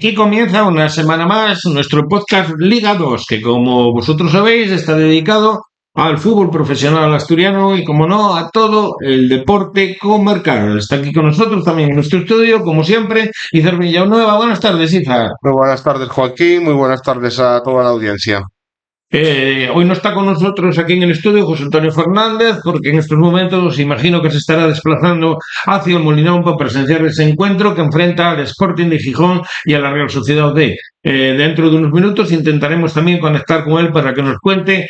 Aquí comienza una semana más nuestro podcast Liga 2, que como vosotros sabéis está dedicado al fútbol profesional asturiano y, como no, a todo el deporte comarcal. Está aquí con nosotros también en nuestro estudio, como siempre, Izar Villanueva. Buenas tardes, Izar. Muy buenas tardes, Joaquín. Muy buenas tardes a toda la audiencia. Hoy no está con nosotros aquí en el estudio José Antonio Fernández, porque en estos momentos imagino que se estará desplazando hacia el Molinón para presenciar ese encuentro que enfrenta al Sporting de Gijón y a la Real Sociedad D. Dentro de unos minutos intentaremos también conectar con él para que nos cuente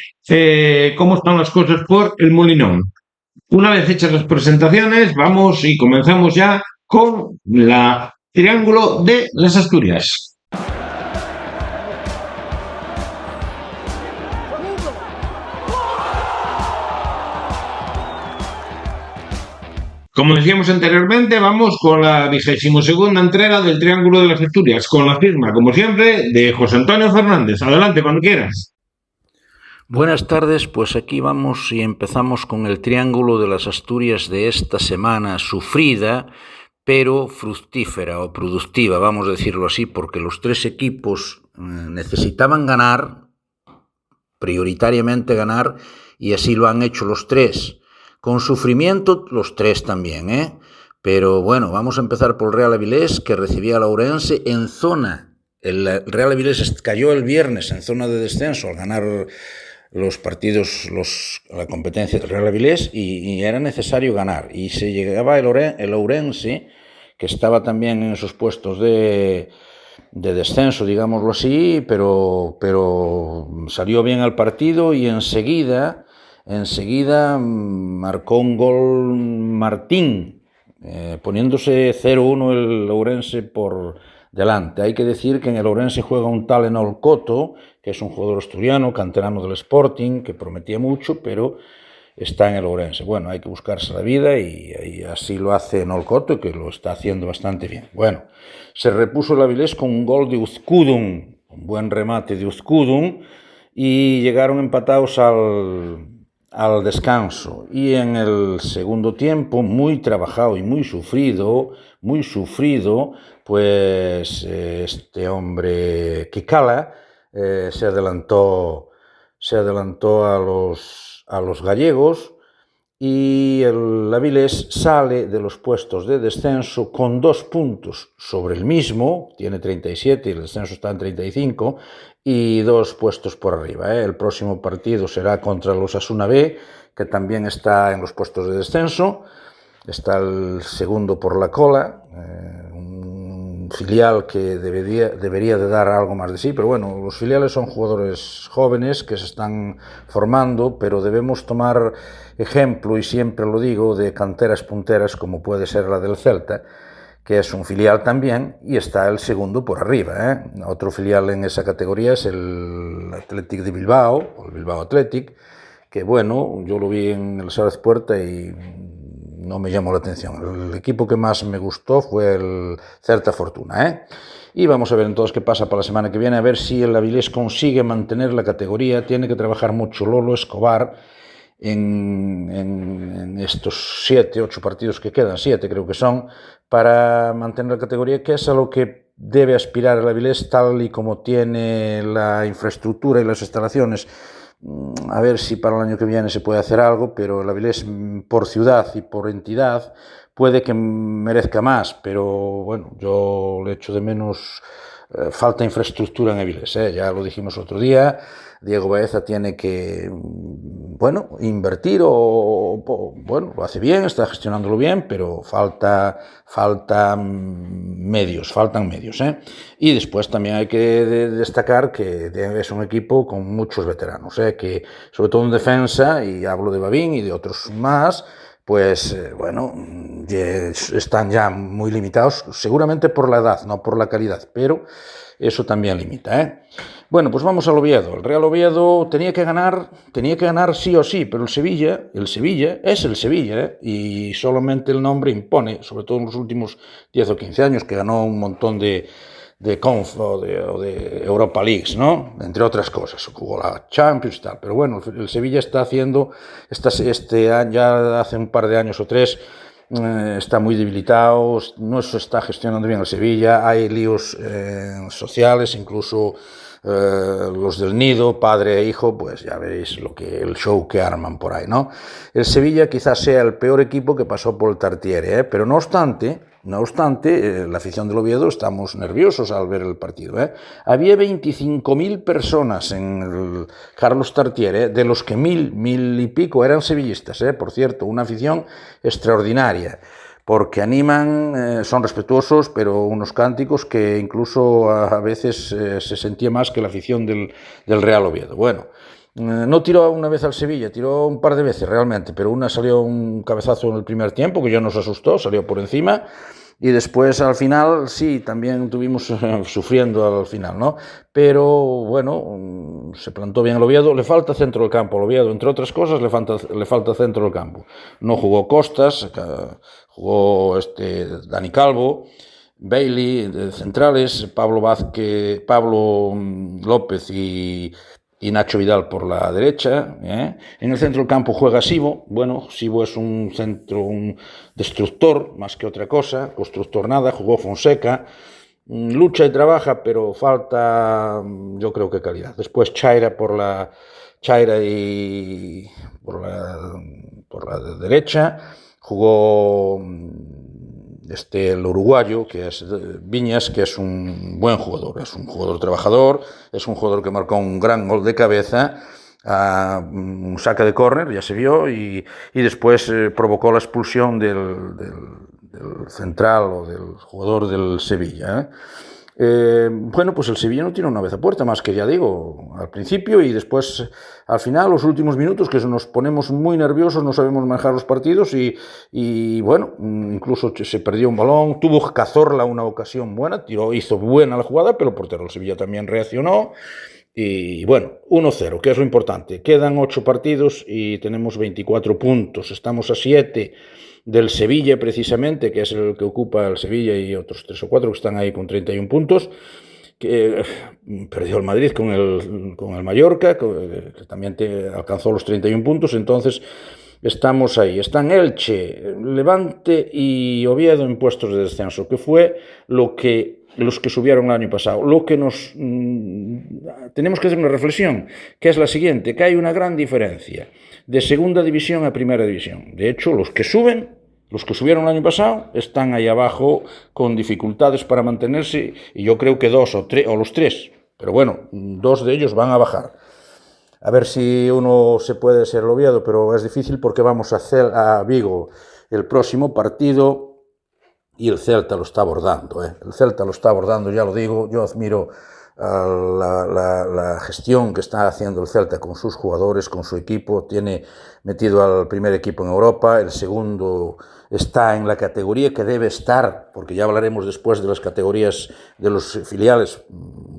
cómo están las cosas por el Molinón. Una vez hechas las presentaciones, vamos y comenzamos ya con la Triángulo de las Asturias. Como decíamos anteriormente, vamos con la 22ª entrega del Triángulo de las Asturias, con la firma, como siempre, de José Antonio Fernández. Adelante, cuando quieras. Buenas tardes, pues aquí vamos y empezamos con el Triángulo de las Asturias de esta semana sufrida, pero fructífera o productiva, vamos a decirlo así, porque los tres equipos necesitaban ganar, prioritariamente ganar, y así lo han hecho los tres. Con sufrimiento los tres también, Pero bueno, vamos a empezar por el Real Avilés, que recibía al Ourense en zona. El Real Avilés cayó el viernes en zona de descenso al ganar los partidos, la competencia del Real Avilés, y era necesario ganar. Y se llegaba el Ourense, que estaba también en esos puestos de descenso, digámoslo así, pero salió bien al partido y enseguida marcó un gol Martín, poniéndose 0-1 el Ourense por delante. Hay que decir que en el Ourense juega un tal Enol Coto, que es un jugador asturiano, canterano del Sporting, que prometía mucho, pero está en el Ourense. Bueno, hay que buscarse la vida y así lo hace Enol Coto, que lo está haciendo bastante bien. Bueno, se repuso el Avilés con un gol de Uzkudun, un buen remate de Uzkudun, y llegaron empatados al descanso, y en el segundo tiempo, muy trabajado y muy sufrido, pues este hombre Kikala se adelantó a los gallegos, y el Avilés sale de los puestos de descenso con 2 puntos sobre el mismo, tiene 37 y el descenso está en 35, y 2 puestos por arriba. El próximo partido será contra los Osasuna B, que también está en los puestos de descenso, está el segundo por la cola, un filial que debería de dar algo más de sí, pero bueno, los filiales son jugadores jóvenes que se están formando, pero debemos tomar ejemplo, y siempre lo digo, de canteras punteras como puede ser la del Celta, que es un filial también, y está el segundo por arriba. Otro filial en esa categoría es el Athletic de Bilbao, o el Bilbao Athletic, que bueno, yo lo vi en el Sábado Puerta y no me llamó la atención. El equipo que más me gustó fue el Certa Fortuna, Y vamos a ver entonces qué pasa para la semana que viene, a ver si el Avilés consigue mantener la categoría. Tiene que trabajar mucho Lolo Escobar en estos 7, 8 partidos que quedan, 7 creo que son, para mantener la categoría, que es a lo que debe aspirar el Avilés, tal y como tiene la infraestructura y las instalaciones. A ver si para el año que viene se puede hacer algo, pero el Avilés por ciudad y por entidad puede que merezca más, pero bueno, yo le echo de menos. Falta infraestructura en Avilés, ya lo dijimos otro día. Diego Baeza tiene que, invertir lo hace bien, está gestionándolo bien, pero faltan medios. Y después también hay que destacar que es un equipo con muchos veteranos, que sobre todo en defensa, y hablo de Babín y de otros más, pues están ya muy limitados, seguramente por la edad, no por la calidad, pero eso también limita. Bueno, pues vamos al Oviedo. El Real Oviedo tenía que ganar sí o sí, pero el Sevilla es el Sevilla, y solamente el nombre impone, sobre todo en los últimos 10 o 15 años, que ganó un montón de Conf o de Europa Leagues, ¿no? Entre otras cosas, jugó la Champions y tal, pero bueno, el Sevilla está haciendo, ya hace un par de años o 3, está muy debilitado, no se está gestionando bien el Sevilla, hay líos sociales, incluso los del nido, padre e hijo, pues ya veréis el show que arman por ahí, ¿no? El Sevilla quizás sea el peor equipo que pasó por el Tartiere, pero no obstante, la afición del Oviedo estamos nerviosos al ver el partido. Había 25.000 personas en el Carlos Tartiere, de los que 1.000 y pico eran sevillistas, por cierto, una afición extraordinaria, porque animan, son respetuosos, pero unos cánticos que incluso a veces se sentía más que la afición del Real Oviedo. Bueno, no tiró una vez al Sevilla, tiró un par de veces realmente, pero una salió un cabezazo en el primer tiempo que ya nos asustó, salió por encima, y después al final sí, también estuvimos sufriendo al final, ¿no? Pero bueno, se plantó bien el Oviedo, le falta centro del campo al Oviedo, entre otras cosas le falta centro del campo. No jugó Costas, jugó Dani Calvo, Bailey de centrales, Pablo López y Nacho Vidal por la derecha. En el centro del campo juega Sibo. Bueno, Sibo es un destructor más que otra cosa, constructor nada. Jugó Fonseca, lucha y trabaja, pero falta, yo creo que calidad. Después Chaira por la derecha, jugó el uruguayo, que es Viñas, que es un buen jugador, es un jugador trabajador, es un jugador que marcó un gran gol de cabeza, un saque de córner, ya se vio, y después provocó la expulsión del central o del jugador del Sevilla. Bueno, pues el Sevilla no tiene una vez a puerta, más que ya digo, al principio y después al final, los últimos minutos, que nos ponemos muy nerviosos, no sabemos manejar los partidos y bueno, incluso se perdió un balón, tuvo Cazorla una ocasión buena, hizo buena la jugada, pero el portero del Sevilla también reaccionó. Y bueno, 1-0, que es lo importante. Quedan 8 partidos y tenemos 24 puntos. Estamos a 7 del Sevilla, precisamente, que es el que ocupa el Sevilla y otros 3 o 4 que están ahí con 31 puntos. Que perdió el Madrid con el Mallorca, que también alcanzó los 31 puntos. Entonces estamos ahí. Están Elche, Levante y Oviedo en puestos de descenso, que fue los que subieron el año pasado. Lo que tenemos que hacer una reflexión, que es la siguiente, que hay una gran diferencia de segunda división a primera división. De hecho, los que subieron el año pasado están ahí abajo con dificultades para mantenerse, y yo creo que 2 o los 3, pero bueno, 2 de ellos van a bajar. A ver si uno se puede ser el Oviedo, pero es difícil porque vamos a Vigo el próximo partido. Y el Celta lo está abordando, El Celta lo está abordando, ya lo digo. Yo admiro la gestión que está haciendo el Celta con sus jugadores, con su equipo. Tiene metido al primer equipo en Europa, el segundo está en la categoría que debe estar, porque ya hablaremos después de las categorías de los filiales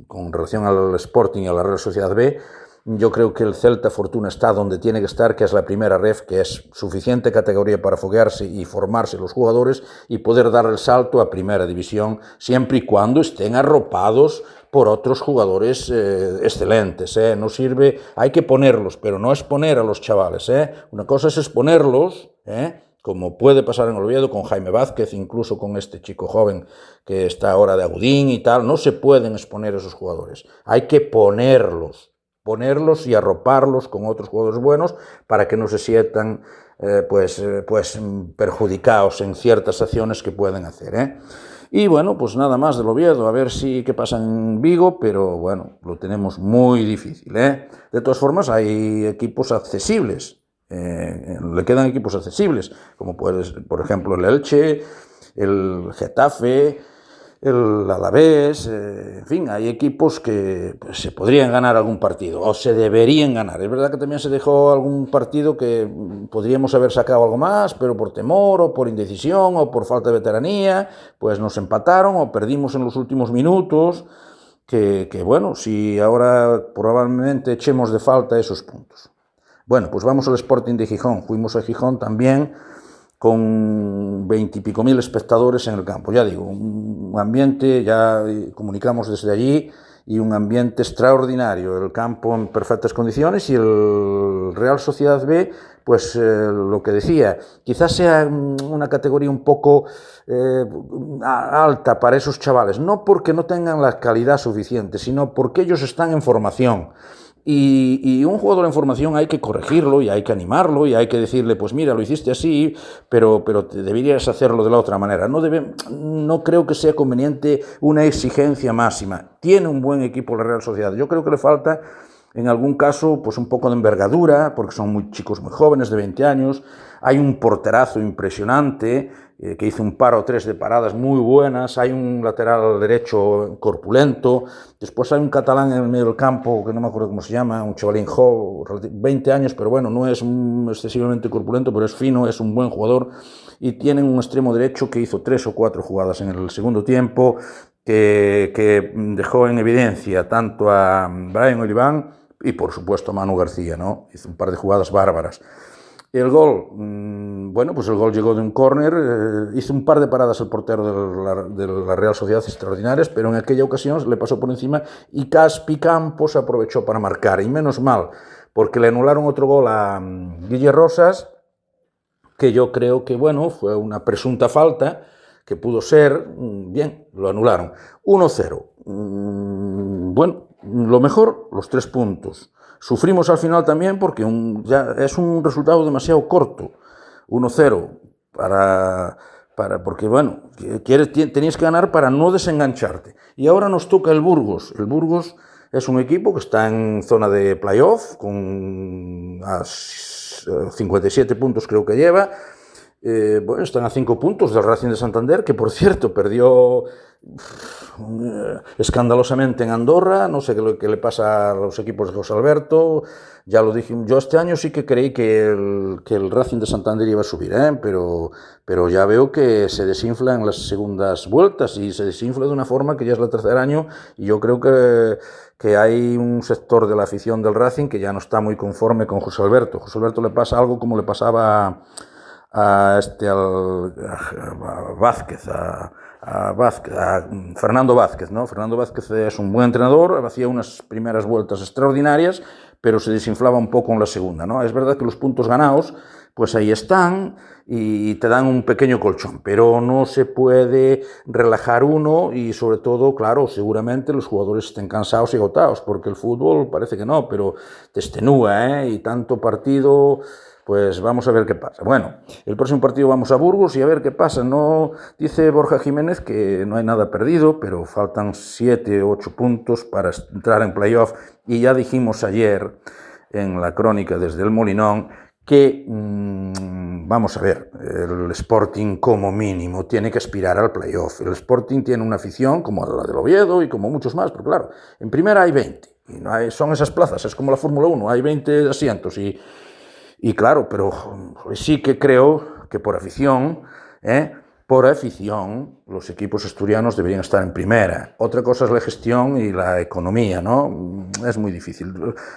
con relación al Sporting y a la Real Sociedad B. Yo creo que el Celta Fortuna está donde tiene que estar, que es la primera ref, que es suficiente categoría para foguearse y formarse los jugadores y poder dar el salto a primera división, siempre y cuando estén arropados por otros jugadores excelentes. No sirve, hay que ponerlos, pero no es poner a los chavales. Una cosa es exponerlos, como puede pasar en Oviedo con Jaime Vázquez, incluso con este chico joven que está ahora de Agudín y tal. No se pueden exponer esos jugadores, hay que ponerlos y arroparlos con otros jugadores buenos para que no se sientan perjudicados en ciertas acciones que pueden hacer. Y bueno, pues nada más del Oviedo, a ver qué pasa en Vigo, pero bueno, lo tenemos muy difícil. De todas formas, hay equipos accesibles, le quedan equipos accesibles, como por ejemplo el Elche, el Getafe, el Alavés, en fin, hay equipos que se podrían ganar algún partido, o se deberían ganar. Es verdad que también se dejó algún partido que podríamos haber sacado algo más, pero por temor, o por indecisión, o por falta de veteranía, pues nos empataron, o perdimos en los últimos minutos, que bueno, si ahora probablemente echemos de falta esos puntos. Bueno, pues vamos al Sporting de Gijón. Fuimos a Gijón también, con 20 y pico mil espectadores en el campo. Ya digo, un ambiente, ya comunicamos desde allí, y un ambiente extraordinario, el campo en perfectas condiciones y el Real Sociedad B, pues lo que decía, quizás sea una categoría un poco alta para esos chavales, no porque no tengan la calidad suficiente, sino porque ellos están en formación. Y un jugador en formación hay que corregirlo y hay que animarlo y hay que decirle, pues mira, lo hiciste así, pero deberías hacerlo de la otra manera. No creo que sea conveniente una exigencia máxima. Tiene un buen equipo la Real Sociedad. Yo creo que le falta, en algún caso, pues un poco de envergadura, porque son muy chicos muy jóvenes, de 20 años. Hay un porterazo impresionante, que hizo un par o tres de paradas muy buenas. Hay un lateral derecho corpulento. Después hay un catalán en el medio del campo, que no me acuerdo cómo se llama, un chavalín joven, 20 años, pero bueno, no es excesivamente corpulento, pero es fino, es un buen jugador. Y tienen un extremo derecho que hizo 3 o 4 jugadas en el segundo tiempo, que dejó en evidencia tanto a Brian Oliván y por supuesto a Manu García, ¿no? Hizo un par de jugadas bárbaras. El gol, bueno, pues el gol llegó de un córner, hizo un par de paradas el portero de la Real Sociedad extraordinarias, pero en aquella ocasión le pasó por encima y Caspi Campos aprovechó para marcar, y menos mal, porque le anularon otro gol a Guille Rosas, que yo creo que, bueno, fue una presunta falta, que pudo ser, bien, lo anularon. 1-0. Bueno, lo mejor, los 3 puntos. Sufrimos al final también porque ya es un resultado demasiado corto. 1-0 porque, bueno, tenías que ganar para no desengancharte. Y ahora nos toca el Burgos. El Burgos es un equipo que está en zona de playoff, con 57 puntos creo que lleva. Bueno, están a 5 puntos del Racing de Santander, que por cierto perdió escandalosamente en Andorra. No sé qué le pasa a los equipos de José Alberto. Ya lo dije, yo este año sí que creí que el Racing de Santander iba a subir, pero ya veo que se desinfla en las segundas vueltas y se desinfla de una forma que ya es el tercer año, y yo creo que hay un sector de la afición del Racing que ya no está muy conforme con José Alberto. José Alberto le pasa algo como le pasaba a Fernando Vázquez, ¿no? Fernando Vázquez es un buen entrenador, hacía unas primeras vueltas extraordinarias, pero se desinflaba un poco en la segunda, ¿no? Es verdad que los puntos ganados, pues ahí están y te dan un pequeño colchón, pero no se puede relajar uno y sobre todo, claro, seguramente los jugadores estén cansados y agotados, porque el fútbol parece que no, pero te extenúa, y tanto partido. Pues vamos a ver qué pasa. Bueno, el próximo partido vamos a Burgos y a ver qué pasa. No, dice Borja Jiménez que no hay nada perdido, pero faltan 7 o 8 puntos para entrar en playoff. Y ya dijimos ayer en la crónica desde el Molinón que, vamos a ver, el Sporting como mínimo tiene que aspirar al playoff. El Sporting tiene una afición como la del Oviedo y como muchos más, porque claro, en primera hay 20. Y son esas plazas, es como la Fórmula 1, hay 20 asientos y claro, pero sí que creo que por afición, los equipos asturianos deberían estar en primera. Otra cosa es la gestión y la economía, ¿no? Es muy difícil.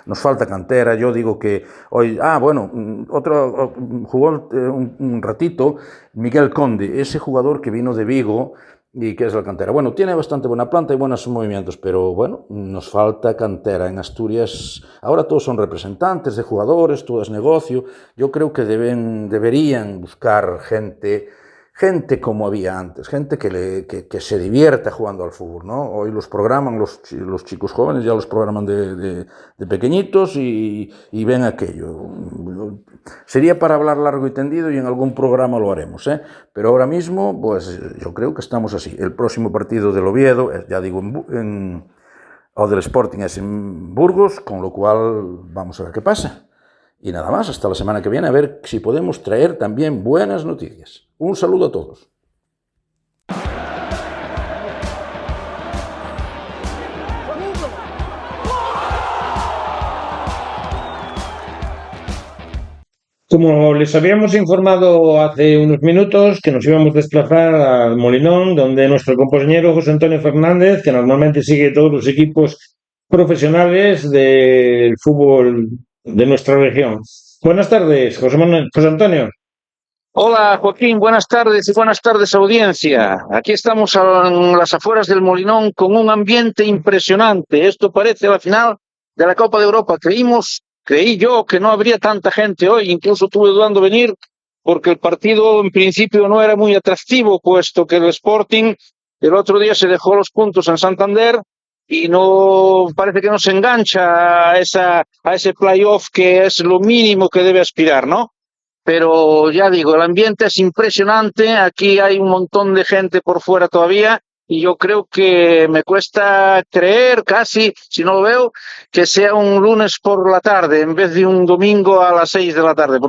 Nos falta cantera. Yo digo que hoy... otro jugó un ratito, Miguel Conde, ese jugador que vino de Vigo y que es la cantera. Bueno, tiene bastante buena planta y buenos movimientos, pero bueno, nos falta cantera. En Asturias ahora todos son representantes de jugadores, todo es negocio. Yo creo que deberían buscar gente como había antes, gente que se divierta jugando al fútbol, ¿no? Hoy los programan los chicos jóvenes, ya los programan de pequeñitos y ven aquello. Sería para hablar largo y tendido y en algún programa lo haremos, pero ahora mismo, pues yo creo que estamos así. El próximo partido del Oviedo, ya digo, o del Sporting es en Burgos, con lo cual vamos a ver qué pasa. Y nada más, hasta la semana que viene, a ver si podemos traer también buenas noticias. Un saludo a todos. Como les habíamos informado hace unos minutos, que nos íbamos a desplazar al Molinón, donde nuestro compañero José Antonio Fernández, que normalmente sigue todos los equipos profesionales del fútbol de nuestra región. Buenas tardes, José Antonio. Hola Joaquín, buenas tardes y buenas tardes audiencia. Aquí estamos en las afueras del Molinón con un ambiente impresionante. Esto parece la final de la Copa de Europa. Creí yo que no habría tanta gente hoy, incluso estuve dudando venir porque el partido en principio no era muy atractivo, puesto que el Sporting el otro día se dejó los puntos en Santander y no parece que no se engancha a ese playoff que es lo mínimo que debe aspirar, ¿no? Pero ya digo, el ambiente es impresionante, aquí hay un montón de gente por fuera todavía y yo creo que me cuesta creer casi, si no lo veo, que sea un lunes por la tarde en vez de un domingo a las 6 de la tarde,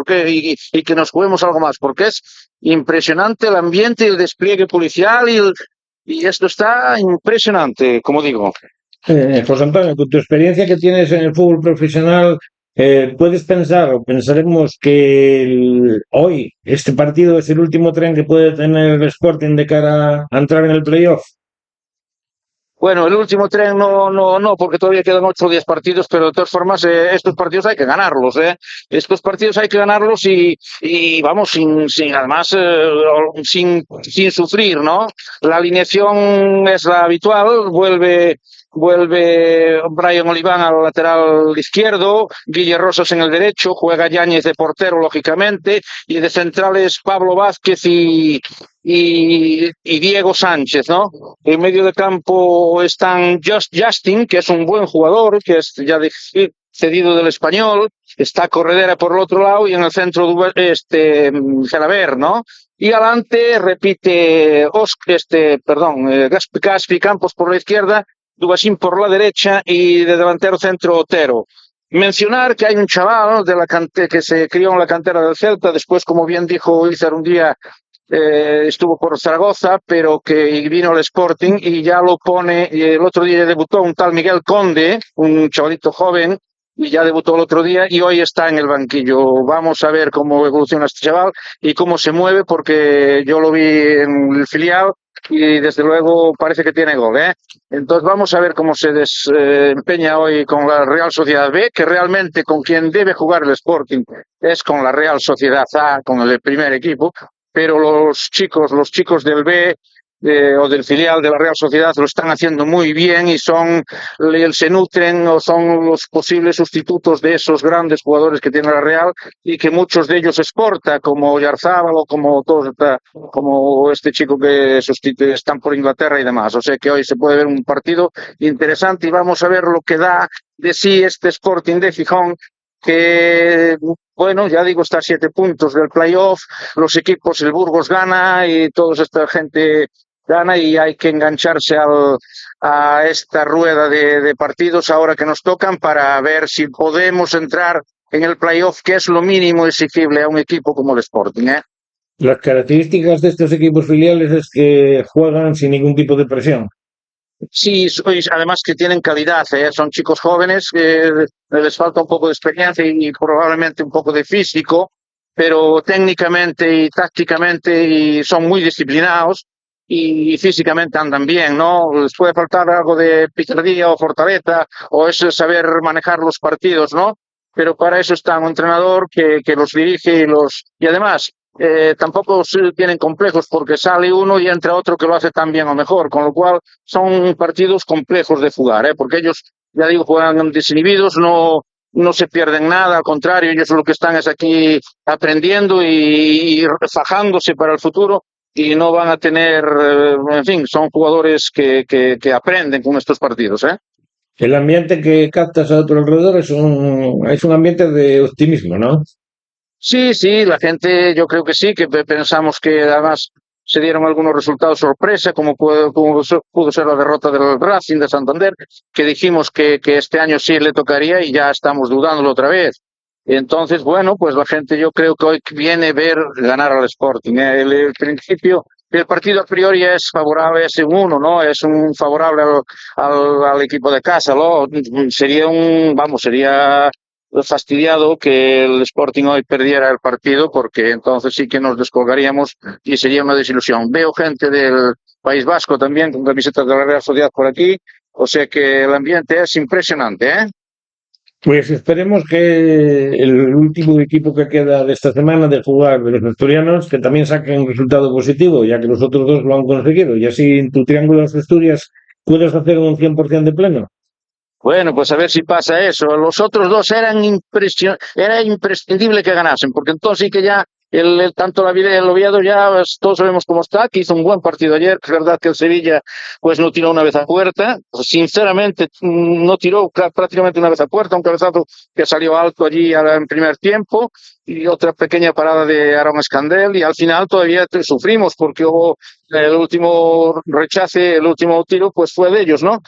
y que nos juguemos algo más, porque es impresionante el ambiente, el despliegue policial y esto está impresionante, como digo. José Antonio, con tu experiencia que tienes en el fútbol profesional, ¿puedes pensar o pensaremos que hoy este partido es el último tren que puede tener el Sporting de cara a entrar en el playoff? Bueno, el último tren no, porque todavía quedan 8 o 10 partidos, pero de todas formas estos partidos hay que ganarlos, ¿eh? Estos partidos hay que ganarlos y vamos, además, sin sufrir, ¿no? La alineación es la habitual, vuelve Brian Oliván al lateral izquierdo, Guille Rosas en el derecho, juega Yáñez de portero, lógicamente, y de centrales Pablo Vázquez y Diego Sánchez, ¿no? En medio de campo están Justin, que es un buen jugador, que es ya cedido del Español, está Corredera por el otro lado y en el centro Gelabert, ¿no? Y adelante repite Gaspi Campos por la izquierda, Dubasín por la derecha y de delantero centro Otero. Mencionar que hay un chaval que se crió en la cantera del Celta, después, como bien dijo Izar un día, estuvo por Zaragoza, pero que vino al Sporting y ya lo pone, y el otro día debutó un tal Miguel Conde, un chavalito joven, y ya debutó el otro día y hoy está en el banquillo. Vamos a ver cómo evoluciona este chaval y cómo se mueve, porque yo lo vi en el filial y desde luego parece que tiene gol, ¿eh? Entonces vamos a ver cómo se desempeña hoy con la Real Sociedad B, que realmente con quien debe jugar el Sporting es con la Real Sociedad A, con el primer equipo, pero los chicos del B o del filial de la Real Sociedad lo están haciendo muy bien y se nutren o son los posibles sustitutos de esos grandes jugadores que tiene la Real y que muchos de ellos exporta, como Oyarzábal o como este chico que están por Inglaterra y demás. O sea que hoy se puede ver un partido interesante y vamos a ver lo que da de sí este Sporting de Gijón, que, bueno, ya digo, está a 7 puntos del playoff, los equipos, el Burgos gana y toda esta gente gana y hay que engancharse a esta rueda de partidos ahora que nos tocan para ver si podemos entrar en el playoff, que es lo mínimo exigible a un equipo como el Sporting, ¿eh? Las características de estos equipos filiales es que juegan sin ningún tipo de presión. Sí, además que tienen calidad, ¿eh? Son chicos jóvenes que les falta un poco de experiencia y probablemente un poco de físico, pero técnicamente y tácticamente y son muy disciplinados y físicamente andan bien, ¿no? Les puede faltar algo de picardía o fortaleza o es saber manejar los partidos, ¿no? Pero para eso está un entrenador que los dirige y además tampoco tienen complejos porque sale uno y entra otro que lo hace tan bien o mejor, con lo cual son partidos complejos de jugar, porque ellos, ya digo, juegan desinhibidos, no se pierden nada, al contrario, ellos lo que están es aquí aprendiendo y fajándose para el futuro y no van a tener, en fin, son jugadores que aprenden con estos partidos, ¿eh? El ambiente que captas a tu alrededor es un ambiente de optimismo, ¿no? Sí, la gente, yo creo que sí, que pensamos que además se dieron algunos resultados sorpresa, como pudo ser la derrota del Racing de Santander, que dijimos que este año sí le tocaría y ya estamos dudándolo otra vez. Entonces, bueno, pues la gente yo creo que hoy viene a ver ganar al Sporting. El principio, el partido a priori es favorable, es un 1, ¿no? Es un favorable al equipo de casa, ¿no? Sería fastidiado que el Sporting hoy perdiera el partido, porque entonces sí que nos descolgaríamos y sería una desilusión. Veo gente del País Vasco también con camisetas de la Real Sociedad por aquí, o sea que el ambiente es impresionante, ¿eh? Pues esperemos que el último equipo que queda de esta semana de jugar de los asturianos que también saquen un resultado positivo, ya que los otros dos lo han conseguido, y así en tu triángulo de Asturias puedes hacer un 100% de pleno. Bueno, pues a ver si pasa eso. Los otros dos era imprescindible que ganasen, porque entonces sí que ya tanto la vida y el Oviedo ya pues, todos sabemos cómo está, que hizo un buen partido ayer. Es verdad que el Sevilla pues no tiró una vez a puerta, sinceramente no tiró prácticamente una vez a puerta, un cabezazo que salió alto allí en primer tiempo y otra pequeña parada de Aaron Escandel, y al final todavía sufrimos porque hubo el último rechace, el último tiro pues fue de ellos, ¿no?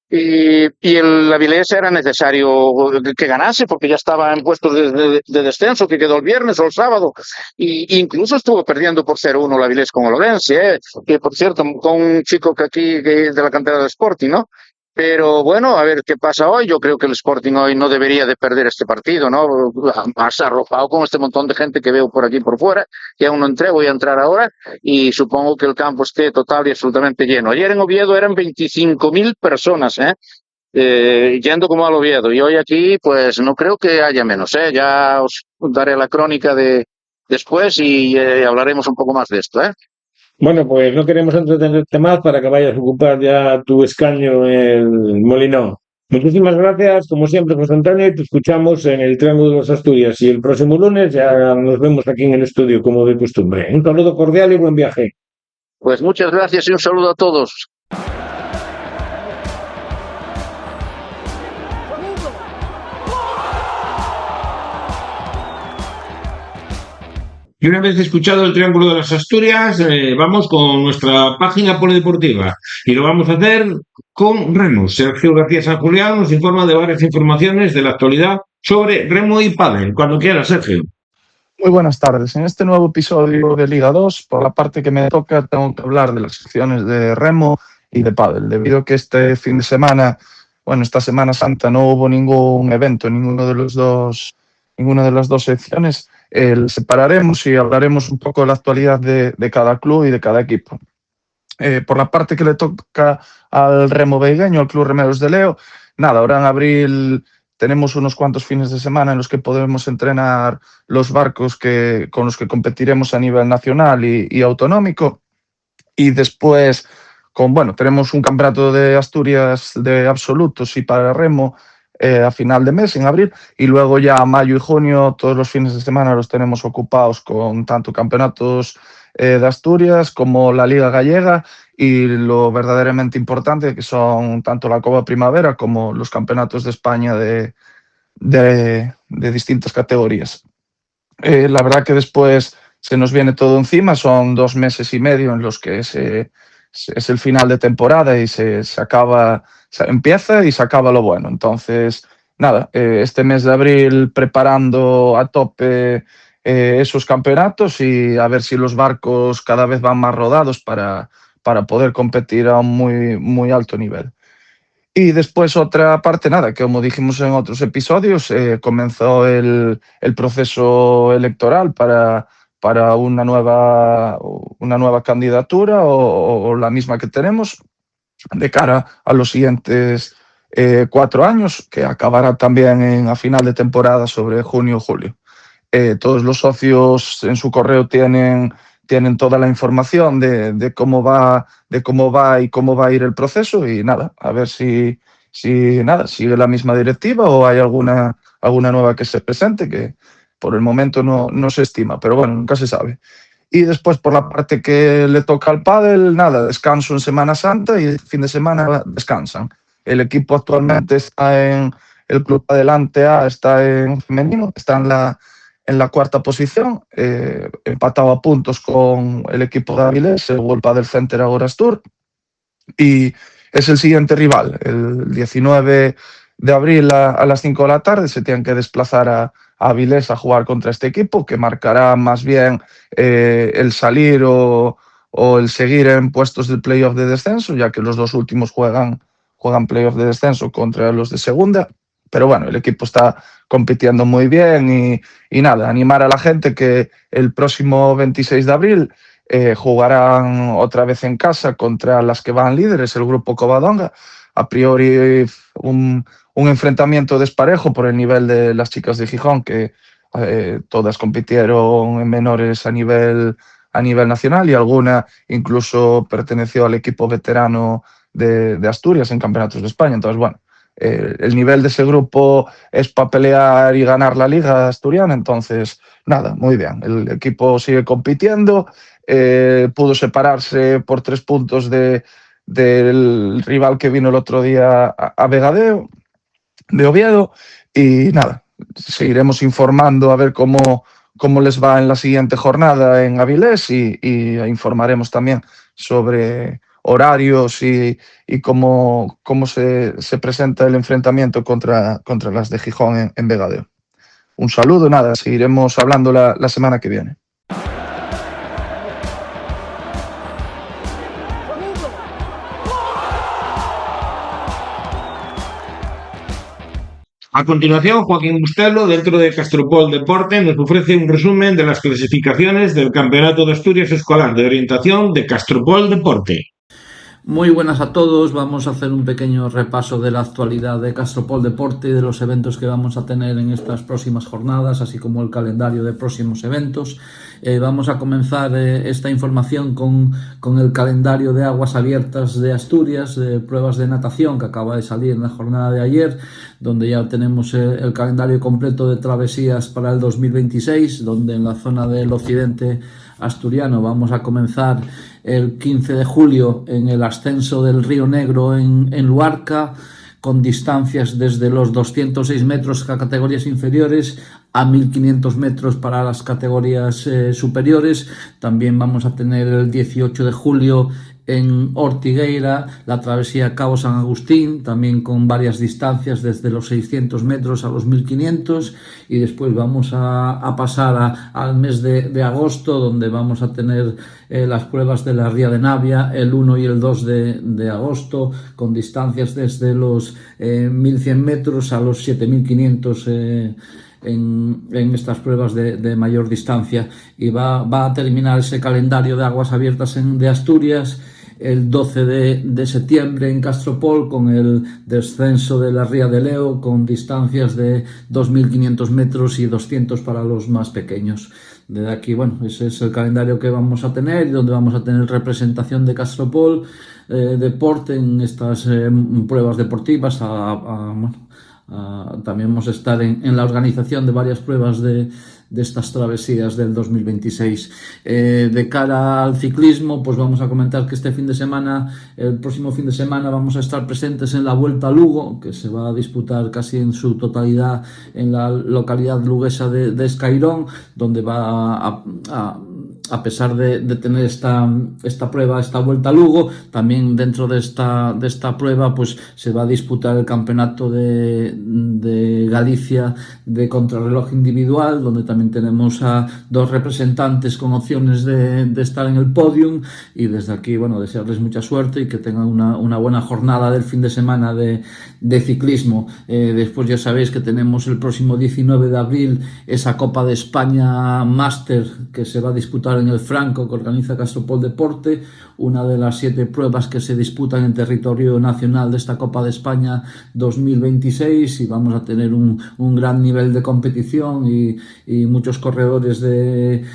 Y el Avilés era necesario que ganase porque ya estaba en puestos de descenso, que quedó el viernes o el sábado, y incluso estuvo perdiendo por 0-1 el Avilés con el Orense, que por cierto, con un chico que de la cantera del Sporting, ¿no? Pero bueno, a ver qué pasa hoy. Yo creo que el Sporting hoy no debería de perder este partido, ¿no? Más arropado con este montón de gente que veo por aquí por fuera, que aún no entré, voy a entrar ahora, y supongo que el campo esté total y absolutamente lleno. Ayer en Oviedo eran 25.000 personas, yendo como al Oviedo, y hoy aquí pues no creo que haya menos, ya os daré la crónica después y hablaremos un poco más de esto, Bueno, pues no queremos entretenerte más para que vayas a ocupar ya tu escaño en el Molinón. Muchísimas gracias, como siempre, José Antonio, y te escuchamos en el Triángulo de los Asturias. Y el próximo lunes ya nos vemos aquí en el estudio, como de costumbre. Un saludo cordial y buen viaje. Pues muchas gracias y un saludo a todos. Y una vez escuchado el Triángulo de las Asturias, vamos con nuestra página polideportiva. Y lo vamos a hacer con remo. Sergio García San Julián nos informa de varias informaciones de la actualidad sobre remo y pádel. Cuando quieras, Sergio. Muy buenas tardes. En este nuevo episodio de Liga 2, por la parte que me toca, tengo que hablar de las secciones de remo y de pádel, debido a que este fin de semana, bueno, esta Semana Santa no hubo ningún evento en ninguna de las dos secciones. Separaremos y hablaremos un poco de la actualidad de cada club y de cada equipo. Por la parte que le toca al remo veigueño, al Club Remeros de Leo, nada, ahora en abril tenemos unos cuantos fines de semana en los que podremos entrenar los barcos con los que competiremos a nivel nacional y autonómico. Y después, tenemos un campeonato de Asturias de absolutos y para remo a final de mes, en abril, y luego ya mayo y junio, todos los fines de semana los tenemos ocupados con tanto campeonatos de Asturias como la Liga Gallega y lo verdaderamente importante que son tanto la Copa Primavera como los campeonatos de España de distintas categorías. La verdad que después se nos viene todo encima, son 2 meses y medio en los que es el final de temporada y se empieza y se acaba lo bueno. Entonces, nada, este mes de abril preparando a tope esos campeonatos y a ver si los barcos cada vez van más rodados para poder competir a un muy, muy alto nivel. Y después otra parte, nada, que como dijimos en otros episodios, comenzó el proceso electoral para una nueva candidatura o la misma que tenemos de cara a los siguientes 4 años, que acabará también a final de temporada sobre junio o julio. Todos los socios en su correo tienen toda la información de cómo va y cómo va a ir el proceso y nada, a ver si sigue la misma directiva o hay alguna nueva que se presente, que por el momento no se estima, pero bueno, nunca se sabe. Y después, por la parte que le toca al pádel, nada, descanso en Semana Santa y el fin de semana descansan. El equipo actualmente está el Club Adelante A, está en femenino, está en la 4ª posición, empatado a puntos con el equipo de Avilés, el Padel Center Agorastur, y es el siguiente rival. El 19 de abril a las 5 de la tarde se tienen que desplazar a Avilés a jugar contra este equipo, que marcará más bien el salir o el seguir en puestos del playoff de descenso, ya que los 2 últimos juegan playoff de descenso contra los de segunda. Pero bueno, el equipo está compitiendo muy bien y nada, animar a la gente que el próximo 26 de abril jugarán otra vez en casa contra las que van líderes, el grupo Covadonga. A priori un un enfrentamiento desparejo por el nivel de las chicas de Gijón, que todas compitieron en menores a nivel nacional y alguna incluso perteneció al equipo veterano de Asturias en campeonatos de España. Entonces, bueno, el nivel de ese grupo es para pelear y ganar la liga asturiana. Entonces, nada, muy bien. El equipo sigue compitiendo, pudo separarse por 3 puntos del rival que vino el otro día a Vegadeo, de Oviedo, y nada, seguiremos informando a ver cómo les va en la siguiente jornada en Avilés y informaremos también sobre horarios y cómo se presenta el enfrentamiento contra las de Gijón en Vegadeo. Un saludo, nada, seguiremos hablando la semana que viene. A continuación, Joaquín Bustelo, dentro de Castropol Deporte, nos ofrece un resumen de las clasificaciones del Campeonato de Asturias Escolar de Orientación de Castropol Deporte. Muy buenas a todos, vamos a hacer un pequeño repaso de la actualidad de Castropol Deporte y de los eventos que vamos a tener en estas próximas jornadas, así como el calendario de próximos eventos. Vamos a comenzar esta información con el calendario de aguas abiertas de Asturias, de pruebas de natación que acaba de salir en la jornada de ayer, donde ya tenemos el calendario completo de travesías para el 2026, donde en la zona del occidente asturiano vamos a comenzar el 15 de julio en el ascenso del Río Negro en Luarca, con distancias desde los 206 metros para categorías inferiores a 1500 metros para las categorías superiores. También vamos a tener el 18 de julio en Ortigueira la travesía Cabo San Agustín, también con varias distancias desde los 600 metros a los 1500, y después vamos a pasar al mes de agosto, donde vamos a tener las pruebas de la Ría de Navia el 1 y el 2 de agosto, con distancias desde los 1100 metros a los 7500 en estas pruebas de mayor distancia. Y va a terminar ese calendario de aguas abiertas de Asturias el 12 de septiembre en Castropol, con el descenso de la Ría de Leo, con distancias de 2.500 metros y 200 para los más pequeños. Desde aquí, bueno, ese es el calendario que vamos a tener, y donde vamos a tener representación de Castropol Deporte en estas pruebas deportivas. También vamos a estar en la organización de varias pruebas de estas travesías del 2026. De cara al ciclismo, pues vamos a comentar que el próximo fin de semana vamos a estar presentes en la Vuelta a Lugo, que se va a disputar casi en su totalidad en la localidad luguesa de Escairón, donde va a pesar de tener esta prueba, esta Vuelta a Lugo, también dentro de esta prueba pues se va a disputar el campeonato de Galicia de contrarreloj individual, donde también tenemos a 2 representantes con opciones de estar en el podium. Y desde aquí, bueno, desearles mucha suerte y que tengan una buena jornada del fin de semana de ciclismo. Después ya sabéis que tenemos el próximo 19 de abril esa Copa de España Máster que se va a disputar en el Franco, que organiza Castropol Deporte, una de las 7 pruebas que se disputan en territorio nacional de esta Copa de España 2026, y vamos a tener un gran nivel de competición y muchos corredores de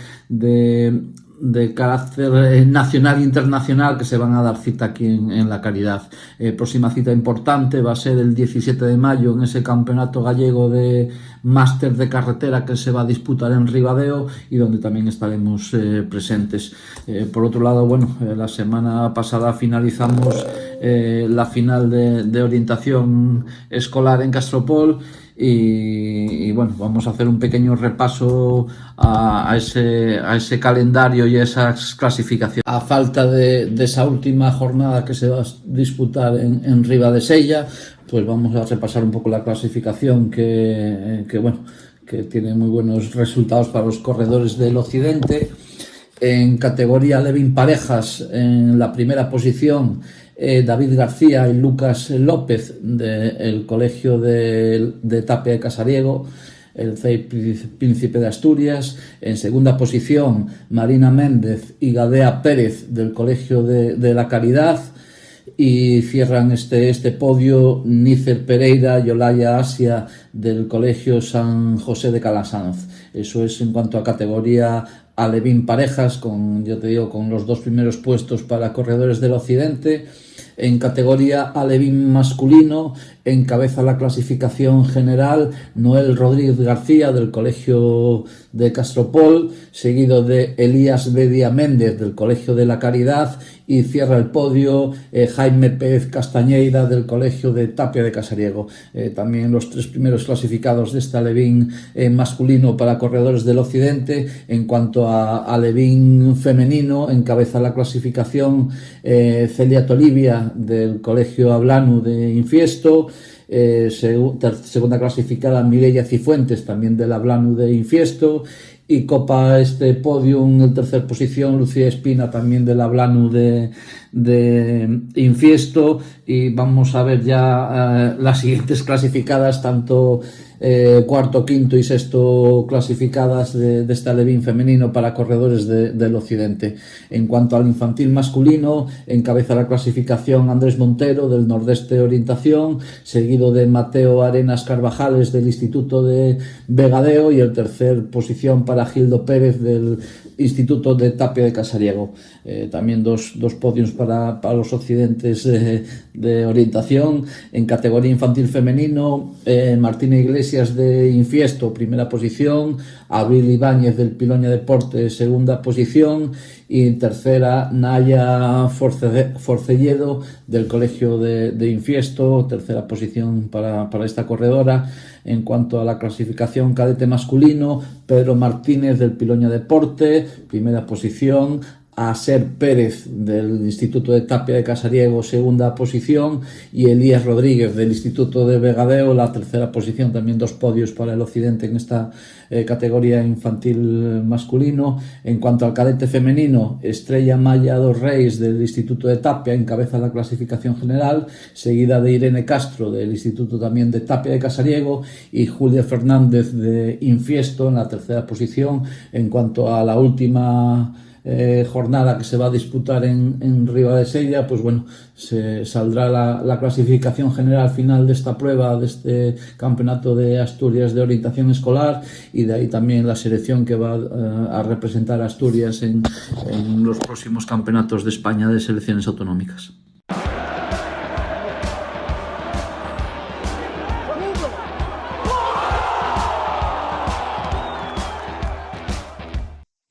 carácter nacional e internacional que se van a dar cita aquí en La Caridad. Próxima cita importante va a ser el 17 de mayo en ese campeonato gallego de máster de carretera que se va a disputar en Ribadeo, y donde también estaremos presentes. Por otro lado, bueno, la semana pasada finalizamos la final de orientación escolar en Castropol. Y bueno, vamos a hacer un pequeño repaso a ese calendario y a esas clasificaciones. A falta de esa última jornada que se va a disputar en Ribadesella, pues vamos a repasar un poco la clasificación que tiene muy buenos resultados para los corredores del occidente. En categoría Levin Parejas, en la primera posición, David García y Lucas López del Colegio de Tapia de Casariego, el CEI Príncipe de Asturias. En segunda posición, Marina Méndez y Gadea Pérez del Colegio de la Caridad. y cierran este podio Nícer Pereira y Olaya Asia del Colegio San José de Calasanz. Eso es en cuanto a categoría alevín parejas, con los 2 primeros puestos para corredores del Occidente. En categoría alevín masculino encabeza la clasificación general Noel Rodríguez García del Colegio de Castropol, seguido de Elías Bedia Méndez del Colegio de la Caridad, y cierra el podio Jaime Pérez Castañeira del Colegio de Tapia de Casariego. También los 3 primeros clasificados de este alevín masculino para corredores del Occidente. En cuanto a alevín femenino, encabeza la clasificación Celia Tolivia del Colegio Ablanu de Infiesto, segunda clasificada Mireia Cifuentes, también del Ablanu de Infiesto, y copa este podium en tercera posición Lucía Espina, también del Ablanu de Infiesto. Y vamos a ver ya las siguientes clasificadas, tanto cuarto, quinto y sexto clasificadas de este alevín femenino para corredores del Occidente. En cuanto al infantil masculino, encabeza la clasificación Andrés Montero del Nordeste Orientación, seguido de Mateo Arenas Carvajales del Instituto de Vegadeo, y el tercer posición para Gildo Pérez del Instituto de Tapia de Casariego. También dos podios para los occidentes de orientación. En categoría infantil femenino, Martina Iglesias de Infiesto, primera posición, Abril Ibáñez del Piloña Deportes, segunda posición, y en tercera Naya Forcelledo del Colegio de Infiesto, tercera posición para esta corredora. En cuanto a la clasificación cadete masculino, Pedro Martínez del Piloña Deporte, primera posición, Aser Pérez del Instituto de Tapia de Casariego, segunda posición, y Elías Rodríguez del Instituto de Vegadeo, la tercera posición. También 2 podios para el Occidente en esta categoría infantil masculino. En cuanto al cadete femenino, Estrella Maya dos Reis del Instituto de Tapia encabeza la clasificación general, seguida de Irene Castro del Instituto también de Tapia de Casariego, y Julia Fernández de Infiesto en la tercera posición. En cuanto a la última jornada que se va a disputar en Ribadesella, pues bueno, se saldrá la clasificación general final de esta prueba, de este campeonato de Asturias de orientación escolar, y de ahí también la selección que va a representar a Asturias en los próximos campeonatos de España de selecciones autonómicas.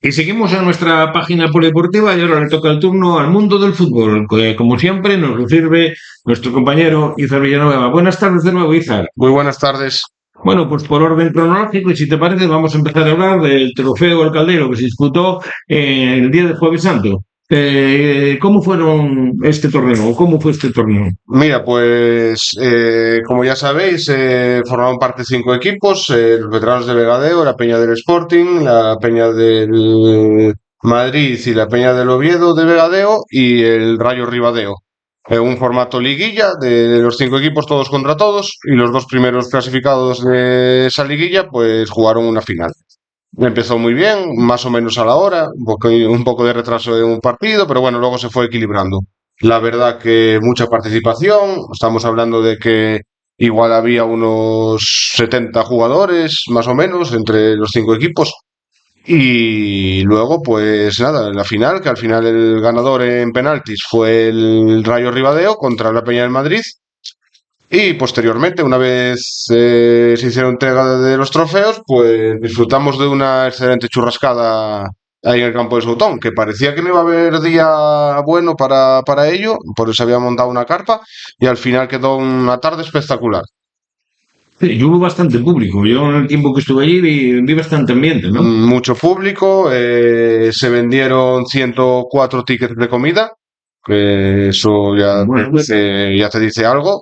Y seguimos a nuestra página polideportiva y ahora le toca el turno al mundo del fútbol, que como siempre nos lo sirve nuestro compañero Izar Villanueva. Buenas tardes de nuevo, Izar. Muy buenas tardes. Bueno, pues por orden cronológico, y si te parece, vamos a empezar a hablar del trofeo El Caldero que se disputó el día de Jueves Santo. ¿Cómo fueron este torneo? ¿Cómo fue este torneo? Mira, pues como ya sabéis, formaban parte 5 equipos, los veteranos de Vegadeo, la Peña del Sporting, la Peña del Madrid y la Peña del Oviedo de Vegadeo y el Rayo Ribadeo. Un formato liguilla de los 5 equipos, todos contra todos, y los 2 primeros clasificados de esa liguilla pues jugaron una final. Empezó muy bien, más o menos a la hora, un poco de retraso en un partido, pero bueno, luego se fue equilibrando. La verdad que mucha participación, estamos hablando de que igual había unos 70 jugadores, más o menos, entre los 5 equipos. Y luego, pues nada, en la final, que al final el ganador en penaltis fue el Rayo Ribadeo contra la Peña del Madrid. Y posteriormente, una vez se hicieron entrega de los trofeos, pues disfrutamos de una excelente churrascada ahí en el campo de Soutón, que parecía que no iba a haber día bueno para ello, por eso había montado una carpa y al final quedó una tarde espectacular. Sí, y hubo bastante público. Yo en el tiempo que estuve allí vi bastante ambiente, ¿no? Mucho público, se vendieron 104 tickets de comida, que eso ya, ya te dice algo.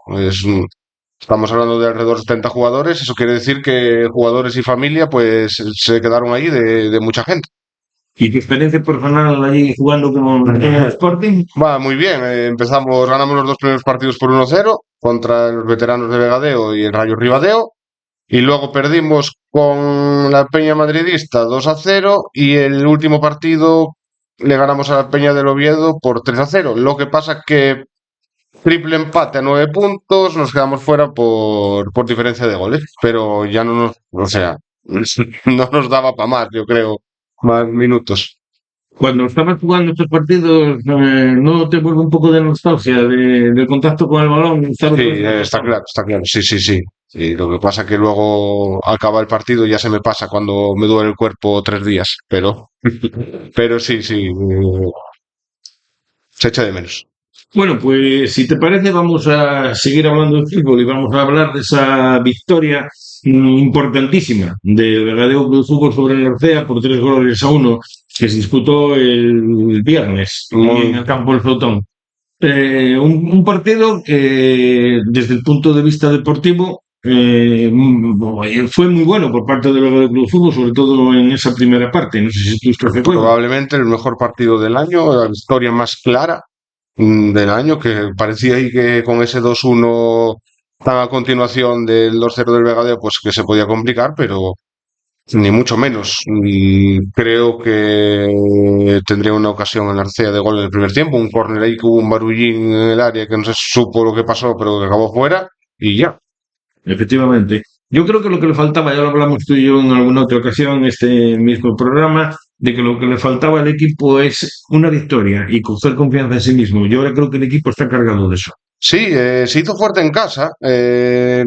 Estamos hablando de alrededor de 70 jugadores, eso quiere decir que jugadores y familia pues se quedaron allí de mucha gente. ¿Y tu experiencia personal allí jugando con el Sporting? Va muy bien, ganamos los 2 primeros partidos por 1-0 contra los veteranos de Vegadeo y el Rayo Ribadeo, y luego perdimos con la Peña madridista 2-0, y el último partido le ganamos a la Peña del Oviedo por 3-0. Lo que pasa que triple empate a 9 puntos, nos quedamos fuera por diferencia de goles, pero ya no nos, o sea, no nos daba para más, yo creo, más minutos. Cuando estabas jugando estos partidos, ¿no te vuelve un poco de nostalgia del contacto con el balón? Estar Sí, otra vez en el está campo? claro, está claro, sí, sí, sí. Sí, lo que pasa que luego acaba el partido y ya se me pasa cuando me duele el cuerpo 3 días, pero sí, sí, se echa de menos. Bueno, pues si te parece, vamos a seguir hablando de fútbol y vamos a hablar de esa victoria importantísima del Vegadeo Club de Fútbol sobre el Narcea por 3-1 que se disputó el viernes en el campo del Flotón. Un partido que, desde el punto de vista deportivo, fue muy bueno por parte del Vegadeo Club de Fútbol, sobre todo en esa primera parte. No sé si tú estás de acuerdo. Probablemente el mejor partido del año, la victoria más clara del año, que parecía ahí que con ese 2-1 tan a continuación del 2-0 del Vegadeo, pues que se podía complicar, pero ni mucho menos. Creo que tendría una ocasión en Arcea de gol en el primer tiempo, un córner ahí que hubo un barullín en el área que no se supo lo que pasó, pero que acabó fuera y ya. Efectivamente. Yo creo que lo que le faltaba, ya lo hablamos tú y yo en alguna otra ocasión en este mismo programa, de que lo que le faltaba al equipo es una victoria y coger confianza en sí mismo. Yo ahora creo que el equipo está cargado de eso. Sí, se hizo fuerte en casa. Ese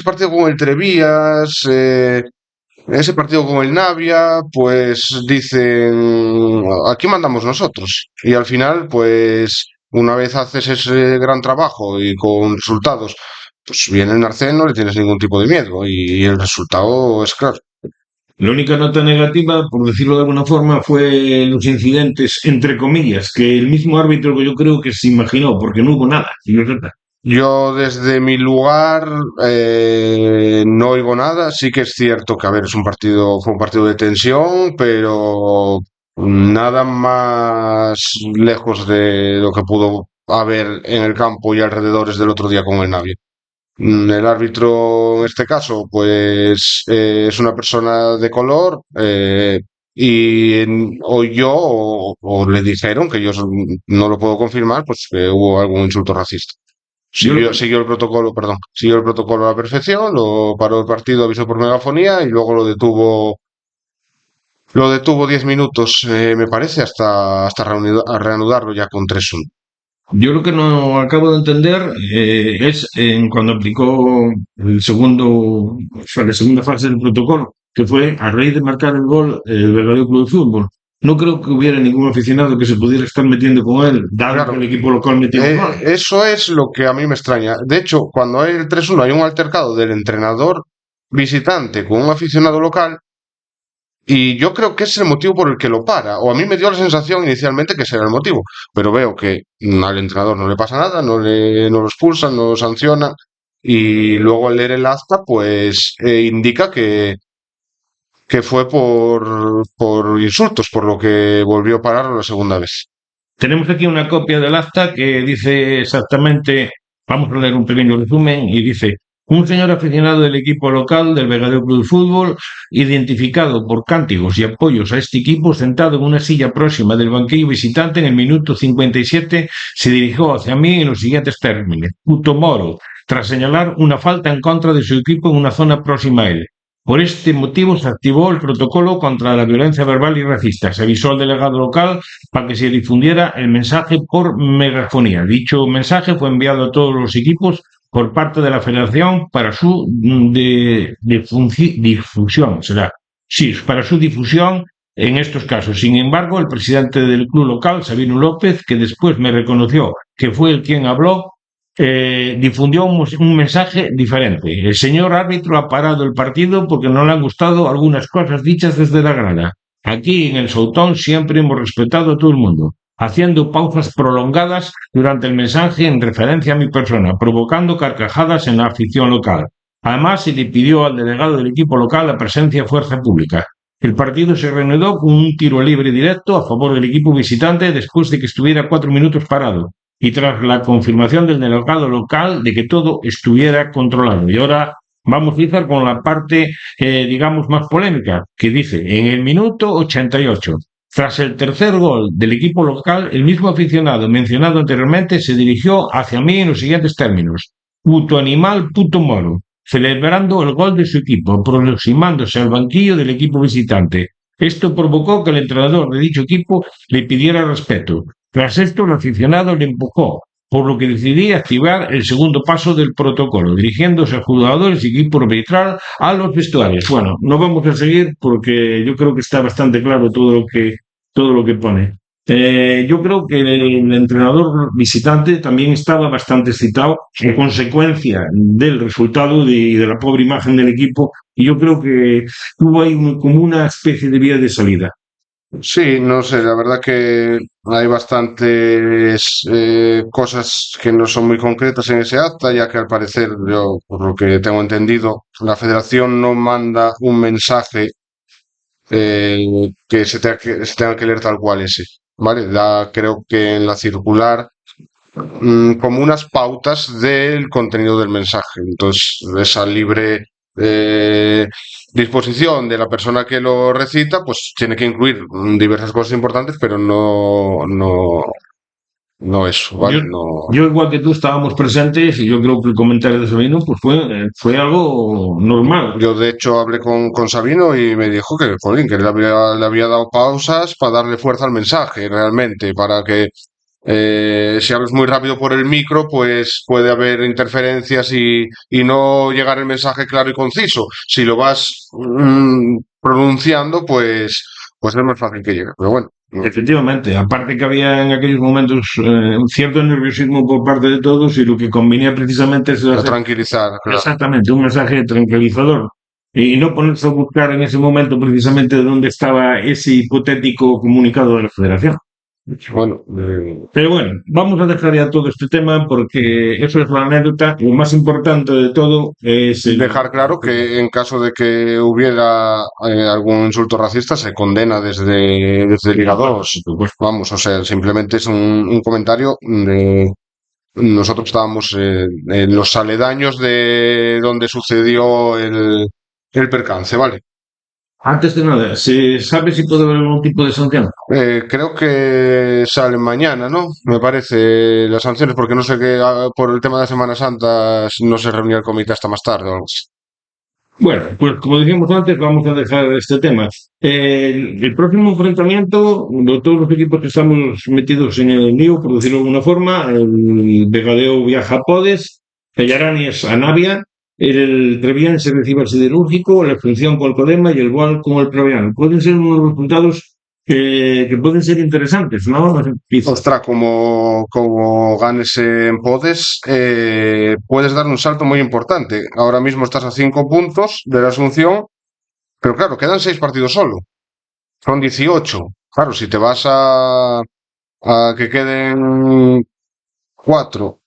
partido con el Trevías, ese partido con el Navia, pues dicen, aquí mandamos nosotros. Y al final, pues una vez haces ese gran trabajo y con resultados, pues viene el Narcén, no le tienes ningún tipo de miedo y el resultado es claro. La única nota negativa, por decirlo de alguna forma, fue los incidentes, entre comillas, que el mismo árbitro que yo creo que se imaginó, porque no hubo nada. Y no sepa. Yo desde mi lugar no oigo nada. Sí que es cierto que, a ver, fue un partido de tensión, pero nada más lejos de lo que pudo haber en el campo y alrededores del otro día con el Navia. El árbitro, en este caso, pues es una persona de color oyó o le dijeron, que yo no lo puedo confirmar, pues que hubo algún insulto racista. Siguió el protocolo, perdón, siguió el protocolo a la perfección, lo paró el partido, avisó por megafonía y luego lo detuvo 10 minutos, me parece, hasta reanudarlo ya con 3-1. Yo lo que no acabo de entender es cuando aplicó la segunda fase del protocolo, que fue a raíz de marcar el gol el verdadero club de fútbol. No creo que hubiera ningún aficionado que se pudiera estar metiendo con él, dado Claro. que el equipo local metió un gol. Eso es lo que a mí me extraña. De hecho, cuando hay el 3-1 hay un altercado del entrenador visitante con un aficionado local y yo creo que ese es el motivo por el que lo para. O a mí me dio la sensación inicialmente que ese era el motivo, pero veo que al entrenador no le pasa nada, no lo expulsan, no lo sancionan y luego al leer el acta pues indica que fue por insultos, por lo que volvió a parar la segunda vez. Tenemos aquí una copia del acta que dice exactamente, vamos a leer un pequeño resumen, y dice: un señor aficionado del equipo local del Vegadeo Club de Fútbol, identificado por cánticos y apoyos a este equipo, sentado en una silla próxima del banquillo visitante en el minuto 57, se dirigió hacia mí en los siguientes términos: puto moro, tras señalar una falta en contra de su equipo en una zona próxima a él. Por este motivo se activó el protocolo contra la violencia verbal y racista. Se avisó al delegado local para que se difundiera el mensaje por megafonía. Dicho mensaje fue enviado a todos los equipos por parte de la Federación para su difusión. Para su difusión en estos casos. Sin embargo, el presidente del club local, Sabino López, que después me reconoció que fue el quien habló, difundió un mensaje diferente. El señor árbitro ha parado el partido porque no le han gustado algunas cosas dichas desde la grada. Aquí en el Soutón siempre hemos respetado a todo el mundo, haciendo pausas prolongadas durante el mensaje en referencia a mi persona, provocando carcajadas en la afición local. Además, se le pidió al delegado del equipo local la presencia de fuerza pública. El partido se reanudó con un tiro libre directo a favor del equipo visitante después de que estuviera 4 minutos parado y tras la confirmación del delegado local de que todo estuviera controlado. Y ahora vamos a ir con la parte, digamos, más polémica, que dice: en el minuto 88, Tras el tercer gol del equipo local, el mismo aficionado mencionado anteriormente se dirigió hacia mí en los siguientes términos: puto animal, puto moro, celebrando el gol de su equipo, aproximándose al banquillo del equipo visitante. Esto provocó que el entrenador de dicho equipo le pidiera respeto. Tras esto, el aficionado le empujó, por lo que decidí activar el segundo paso del protocolo, dirigiéndose a jugadores y equipo arbitral a los vestuarios. Bueno, no vamos a seguir porque yo creo que está bastante claro todo lo que pone. Yo creo que el entrenador visitante también estaba bastante excitado en consecuencia del resultado y de la pobre imagen del equipo, y yo creo que tuvo ahí como una especie de vía de salida. Sí, no sé, la verdad que hay bastantes cosas que no son muy concretas en ese acta, ya que al parecer, yo, por lo que tengo entendido, la federación no manda un mensaje que se tenga que leer tal cual ese, ¿vale? Da, creo que en la circular, como unas pautas del contenido del mensaje. Entonces, esa libre eh, disposición de la persona que lo recita, pues tiene que incluir diversas cosas importantes, pero no eso, ¿vale? Yo, igual que tú, estábamos presentes y yo creo que el comentario de Sabino pues fue algo normal. Yo, de hecho, hablé con Sabino y me dijo que, jolín, que le había dado pausas para darle fuerza al mensaje, realmente, para que si hablas muy rápido por el micro, pues puede haber interferencias y no llegar el mensaje claro y conciso. Si lo vas pronunciando, pues es más fácil que llegue. Pero bueno. Efectivamente, aparte que había en aquellos momentos un cierto nerviosismo por parte de todos, y lo que convenía precisamente es hacer tranquilizar, claro. Exactamente, un mensaje tranquilizador, y no ponerse a buscar en ese momento precisamente dónde estaba ese hipotético comunicado de la Federación. Bueno, Pero bueno, vamos a dejar ya todo este tema porque eso es la anécdota. Lo más importante de todo es dejar claro que en caso de que hubiera algún insulto racista se condena desde Liga 2. Pues vamos, o sea, simplemente es un comentario de... Nosotros estábamos en los aledaños de donde sucedió el percance, ¿vale? Antes de nada, ¿se sabe si puede haber algún tipo de sanción? Creo que salen mañana, ¿no? Me parece las sanciones, porque no sé qué, por el tema de Semana Santa no se reunía el comité hasta más tarde o algo así. Bueno, pues como dijimos antes, vamos a dejar este tema. El próximo enfrentamiento de todos los equipos que estamos metidos en el lío, por decirlo de alguna forma: el Vegadeo viaja a Podes, el Yarani es a Navia, el Treviense recibe al Siderúrgico, la Función con el Codema y el Boal con el Proviano. Pueden ser unos resultados que pueden ser interesantes, ¿no? Ostras, como ganes en Podes, puedes dar un salto muy importante. Ahora mismo estás a 5 puntos de la Asunción, pero claro, quedan 6 partidos solo. Son 18. Claro, si te vas a que queden 4,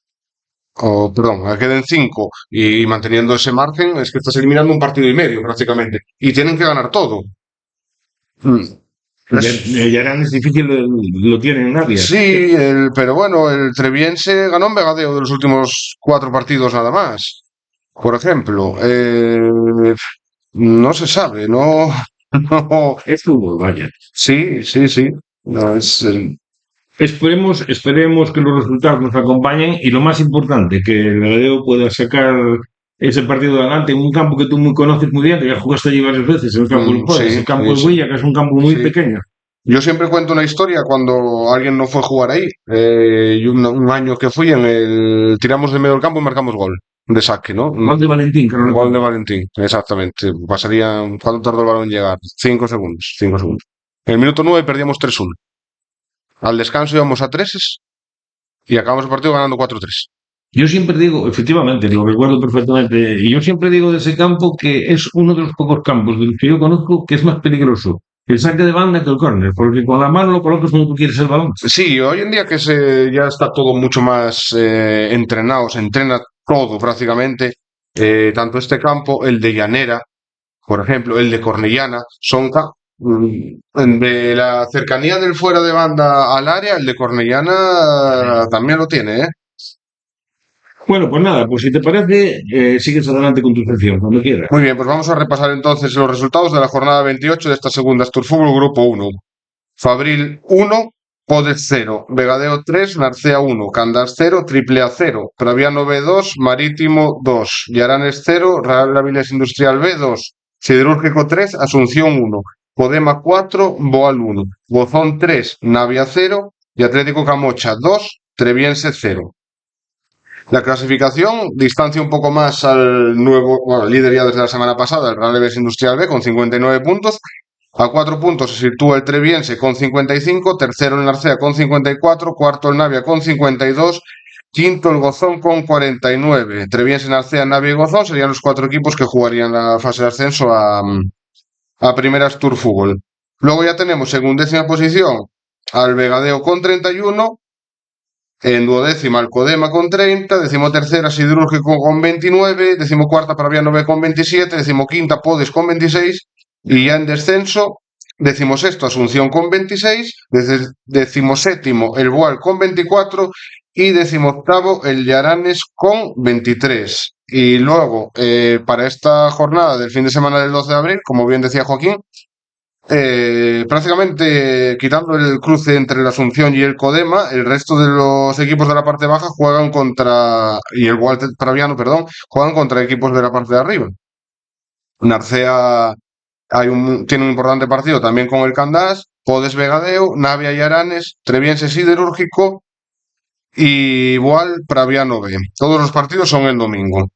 o perdón, a que queden 5 y manteniendo ese margen, es que estás eliminando un partido y medio prácticamente. Y tienen que ganar todo. El Yarani es difícil, lo tiene en Navia. Sí, pero bueno, el Treviense ganó en Vegadeo de los últimos 4 partidos nada más. Por ejemplo, no se sabe, no. Es fútbol, vaya. Sí. No, Esperemos que los resultados nos acompañen, y lo más importante, que el Vegadeo pueda sacar ese partido adelante en un campo que tú conoces muy bien, que ya jugaste allí varias veces, el campo del Podes, el campo de Huilla, que es un campo muy pequeño. Yo siempre cuento una historia cuando alguien no fue a jugar ahí. Y un año que fui, tiramos de medio del campo y marcamos gol de saque, ¿no? Gol de Valentín, creo. Gol de Valentín, exactamente. Pasaría, ¿cuánto tardó el balón en llegar? 5 segundos. En el minuto 9 perdíamos 3-1. Al descanso íbamos a 3 y acabamos el partido ganando 4-3. Yo siempre digo, efectivamente, lo recuerdo perfectamente, y yo siempre digo de ese campo que es uno de los pocos campos de los que yo conozco que es más peligroso el saque de banda que el córner, porque con la mano lo colocas como tú quieres el balón. Sí, hoy en día que ya está todo mucho más entrenado, se entrena todo prácticamente, tanto este campo, el de Llanera, por ejemplo, el de Cornellana, son de la cercanía del fuera de banda al área, el de Cornellana también lo tiene, ¿eh? Bueno, pues nada, pues si te parece, sigues adelante con tu sección, cuando quieras. Muy bien, pues vamos a repasar entonces los resultados de la jornada 28 de esta segunda Astur Fútbol Grupo 1. Fabril 1, Podes 0, Vegadeo 3, Narcea 1, Candás 0, Triple A 0, Praviano B 2, Marítimo 2, Llaranes 0, Real Avilés Industrial B 2, Siderúrgico 3, Asunción 1, Podema 4, Boal 1, Bozón 3, Navia 0 y Atlético Camocha 2, Treviense 0. La clasificación distancia un poco más al nuevo, bueno, líder ya desde la semana pasada, el Real Avilés Industrial B con 59 puntos. A 4 puntos se sitúa el Treviense con 55, tercero el Narcea con 54, cuarto el Navia con 52, quinto el Gozón con 49. Treviense, Narcea, Navia y Gozón serían los 4 equipos que jugarían la fase de ascenso a Primeras Tour Fútbol. Luego ya tenemos en 11ª posición al Vegadeo con 31, en 12ª al Codema con 30, 13ª Siderúrgico con 29, 14ª Praviano B con 27, 15ª Podes con 26 y ya en descenso 16º Asunción con 26, 17º el Boal con 24 y 18º el Llaranes con 23. Y luego, para esta jornada del fin de semana del 12 de abril, como bien decía Joaquín, prácticamente quitando el cruce entre el Asunción y el Codema, el resto de los equipos de la parte baja juegan contra, y el Boal Praviano, perdón, juegan contra equipos de la parte de arriba. Narcea tiene un importante partido también con el Candás, Podes Vegadeo, Navia y Aranes, Treviense Siderúrgico y Boal Praviano B. Todos los partidos son el domingo.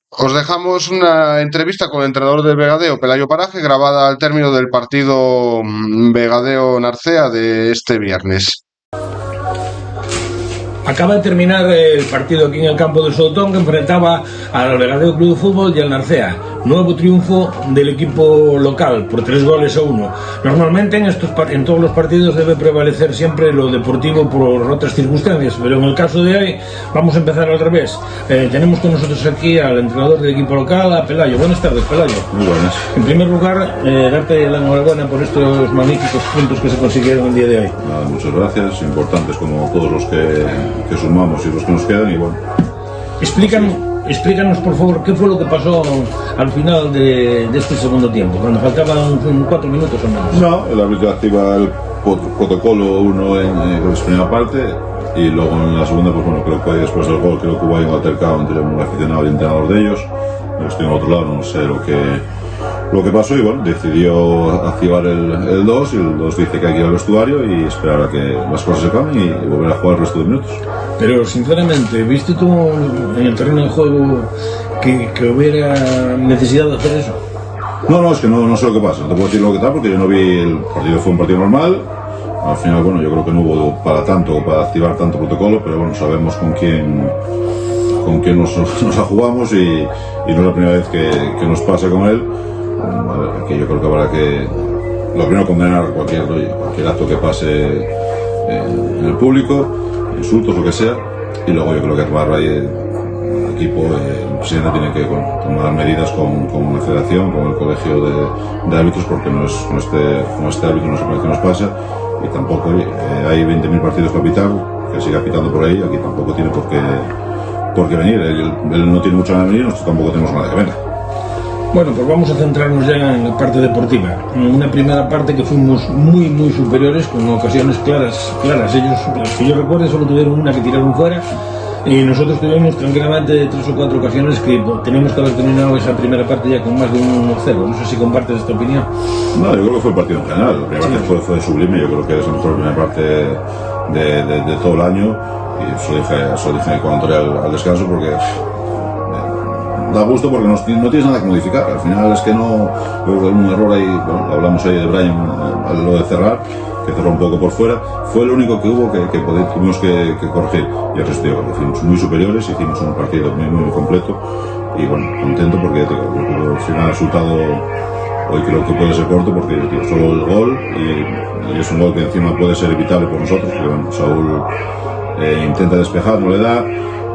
Os dejamos una entrevista con el entrenador del Vegadeo, Pelayo Paraje, grabada al término del partido Vegadeo-Narcea de este viernes. Acaba de terminar el partido aquí en el campo del Sotón que enfrentaba al Vegadeo Club de Fútbol y al Narcea. Nuevo triunfo del equipo local por 3-1. Normalmente en todos los partidos debe prevalecer siempre lo deportivo por otras circunstancias, pero en el caso de hoy vamos a empezar al revés. Tenemos con nosotros aquí al entrenador del equipo local, a Pelayo. Buenas tardes, Pelayo. Muy buenas. En primer lugar, darte la enhorabuena por estos magníficos puntos que se consiguieron el día de hoy. Nada, muchas gracias, importantes como todos los que sumamos y los que nos quedan y bueno. Explícanos, por favor, qué fue lo que pasó al final de este segundo tiempo, cuando faltaban 4 minutos o menos. No, el árbitro activa el protocolo 1 en la primera parte y luego en la segunda, pues bueno, creo que después del gol creo que hubo ahí un altercado entre un aficionado y el entrenador de ellos. Yo estoy en otro lado, no sé lo que pasó y bueno, decidió activar el 2 y el 2 dice que hay que ir al vestuario y esperar a que las cosas se cambien y volver a jugar el resto de minutos. Pero sinceramente, ¿viste tú en el terreno de juego que hubiera necesidad de hacer eso? No, es que no sé lo que pasa, no te puedo decir lo que tal porque yo no vi el partido, fue un partido normal. Al final, bueno, yo creo que no hubo para activar tanto protocolo, pero bueno, sabemos con quién nos la jugamos y no es la primera vez que nos pasa con él. Que yo creo que habrá que lo primero condenar cualquier acto que pase en el público, insultos, lo que sea, y luego yo creo que tomar ahí el equipo, el presidente tiene que tomar medidas con la federación, con el colegio de árbitros, porque no es con este árbitro no se puede que nos pasa, y tampoco hay 20.000 partidos para pitar, que siga pitando por ahí, aquí tampoco tiene por qué venir, él no tiene mucho ganas de venir, nosotros tampoco tenemos nada que ver. Bueno, pues vamos a centrarnos ya en la parte deportiva. En una primera parte que fuimos muy superiores, con ocasiones claras. Ellos, que yo recuerde, solo tuvieron una que tiraron fuera y nosotros tuvimos tranquilamente 3 o 4 ocasiones que tenemos que haber terminado esa primera parte ya con más de 1-0. No sé si compartes esta opinión. No, yo creo que fue el partido en general. La primera parte fue sublime, yo creo que es la mejor primera parte de todo el año y eso dije cuando entré al descanso porque da gusto porque no tienes nada que modificar. Al final es que no, creo que un error ahí, bueno, hablamos ahí de Brian, lo de cerrar, que cerró un poco por fuera, fue lo único que hubo que tuvimos que corregir. Y el resto, yo, fuimos muy superiores, hicimos un partido muy completo y bueno, contento porque al final el resultado hoy creo que puede ser corto porque solo el gol y es un gol que encima puede ser evitable por nosotros, porque bueno, Saúl intenta despejar, no le da.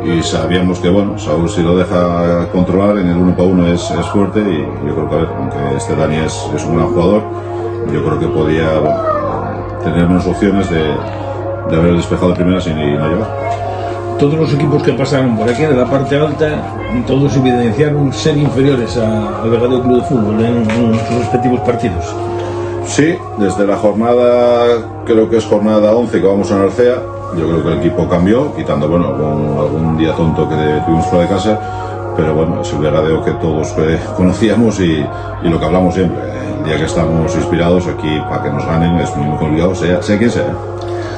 Y sabíamos que bueno, Saúl si lo deja controlar en el 1 para 1 es fuerte y yo creo que a ver, aunque este Dani es un gran jugador, yo creo que podía tener menos opciones de haber despejado de primera sin no llegar. Todos los equipos que pasaron por aquí de la parte alta, todos evidenciaron ser inferiores al Vegadeo Club de Fútbol en sus respectivos partidos. Sí, desde la jornada, creo que es jornada 11 que vamos a Narcea, yo creo que el equipo cambió, quitando bueno algún día tonto que tuvimos fuera de casa, pero bueno, es el Vegadeo que todos conocíamos y lo que hablamos siempre. El día que estamos inspirados aquí para que nos ganen es muy complicado, sea quien sea.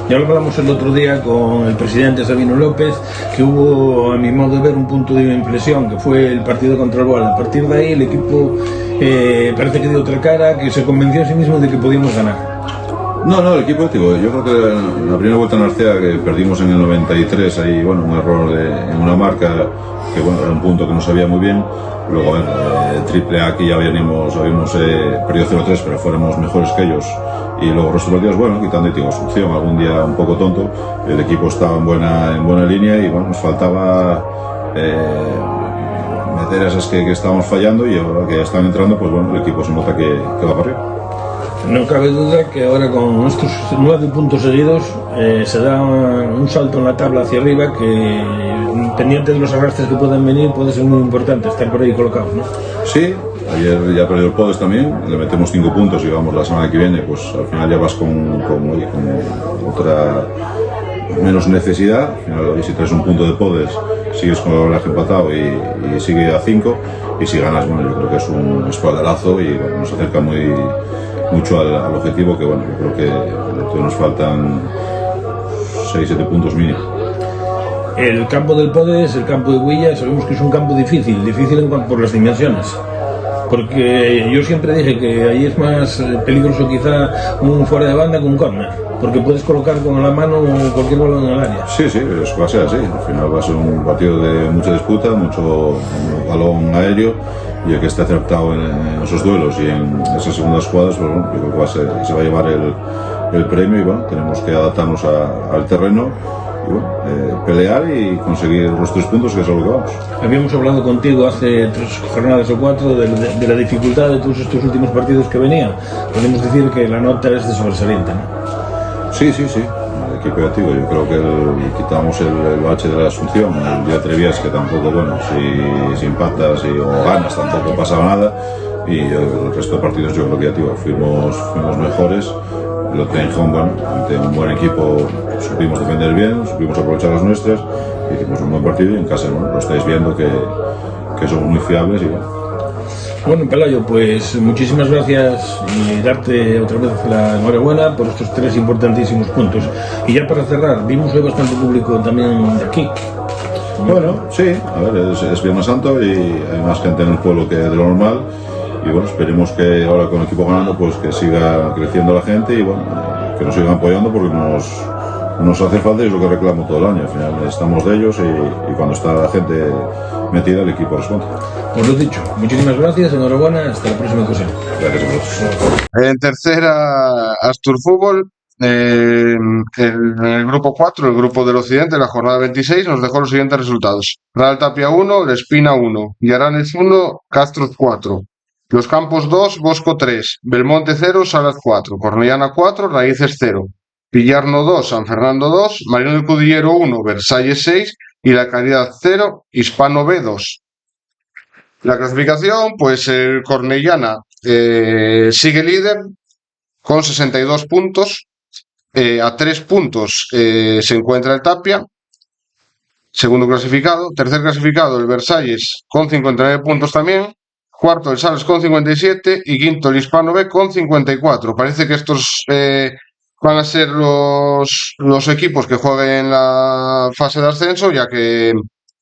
Ya lo hablamos el otro día con el presidente Sabino López, que hubo, a mi modo de ver, un punto de inflexión, que fue el partido contra el Boal. A partir de ahí el equipo parece que dio otra cara, que se convenció a sí mismo de que podíamos ganar. No, el equipo, digo, yo creo que la primera vuelta en Arcea que perdimos en el 93, ahí, bueno, un error en una marca, que bueno, era un punto que no sabía muy bien. Luego, triple A aquí ya habíamos perdido 0-3, pero fuéramos mejores que ellos. Y luego los restos partidos, bueno, quitando y digo, Asunción, algún día un poco tonto, el equipo estaba en buena línea y bueno, nos faltaba meter esas que estábamos fallando y ahora que ya están entrando, pues bueno, el equipo se nota que va para arriba. No cabe duda que ahora con estos 9 puntos seguidos se da un salto en la tabla hacia arriba que, pendiente de los arrastres que puedan venir, puede ser muy importante estar por ahí colocados, ¿no? Sí, ayer ya perdió el Podes también, le metemos 5 puntos y vamos la semana que viene, pues al final ya vas con otra menos necesidad. Al final, si traes un punto de Podes, sigues con el relaje empatado y sigue a 5, y si ganas, bueno, yo creo que es un espaldarazo y bueno, nos acerca mucho al objetivo, que bueno, yo creo que nos faltan 6-7 puntos mínimo. El campo del Podes, el campo de Huilla, sabemos que es un campo difícil en cuanto por las dimensiones. Porque yo siempre dije que ahí es más peligroso quizá un fuera de banda que un córner, porque puedes colocar con la mano cualquier balón en el área. Sí, va a ser así. Al final va a ser un partido de mucha disputa, mucho balón aéreo, y el que esté acertado en esos duelos y en esas segundas jugadas, pues bueno, yo creo que se va a llevar el premio y bueno, tenemos que adaptarnos al terreno y bueno, pelear y conseguir los 3 puntos, que es a lo que vamos. Habíamos hablado contigo hace 3 jornadas o 4 de la dificultad de todos estos últimos partidos que venían. Podemos decir que la nota es de sobresaliente, ¿no? Sí. El equipo activo, yo creo que quitamos el bache de la Asunción, el día de Trevías, que tampoco, bueno, si empatas o ganas tampoco pasaba nada, y el resto de partidos yo creo que activo fuimos mejores. El Ottenham, bueno, ante un buen equipo supimos defender bien, supimos aprovechar las nuestras, hicimos un buen partido y en casa, bueno, lo estáis viendo que somos muy fiables y bueno. Bueno, Pelayo, pues muchísimas gracias y darte otra vez la enhorabuena por estos 3 importantísimos puntos. Y ya para cerrar, vimos hoy bastante público también de aquí. Bueno, sí, a ver, es Viernes Santo y hay más gente en el pueblo que de lo normal. Y bueno, esperemos que ahora con el equipo ganando, pues que siga creciendo la gente y bueno, que nos sigan apoyando porque nos hace falta y es lo que reclamo todo el año. Al final estamos de ellos y cuando está la gente metida, el equipo responde. Pues lo dicho, muchísimas gracias, enhorabuena, hasta la próxima ocasión. Gracias a vosotros. En tercera, Astur Fútbol. En el grupo 4, el grupo del Occidente, la jornada 26, nos dejó los siguientes resultados: Real Tapia 1, El Espina 1, Yaranes 1, Castro 4. Los Campos 2, Bosco 3, Belmonte 0, Salas 4, Cornellana 4, Raíces 0, Pillarno 2, San Fernando 2, Marino del Cudillero 1, Versalles 6 y La Caridad 0, Hispano B 2. La clasificación, pues el Cornellana sigue líder con 62 puntos. A 3 puntos se encuentra el Tapia, segundo clasificado. Tercer clasificado el Versalles con 59 puntos también. Cuarto el Salas con 57 y quinto el Hispano B con 54. Parece que estos van a ser los equipos que jueguen en la fase de ascenso, ya que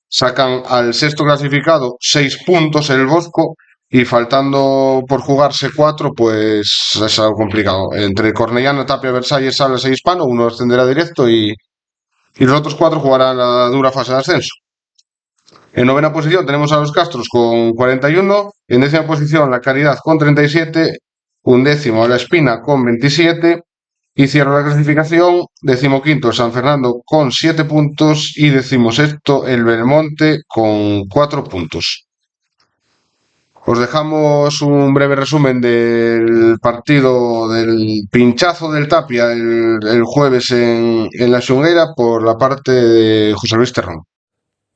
sacan al sexto clasificado 6 puntos el Bosco y faltando por jugarse 4, pues es algo complicado. Entre Cornellana, Tapia, Versalles, Salas e Hispano, uno ascenderá directo y los otros 4 jugarán la dura fase de ascenso. En novena posición tenemos a los Castros con 41, en décima posición la Caridad con 37, undécimo la Espina con 27 y cierra la clasificación decimoquinto el San Fernando con 7 puntos y decimosexto el Belmonte con 4 puntos. Os dejamos un breve resumen del partido del pinchazo del Tapia el jueves en la Xungueira por la parte de José Luis Terrón.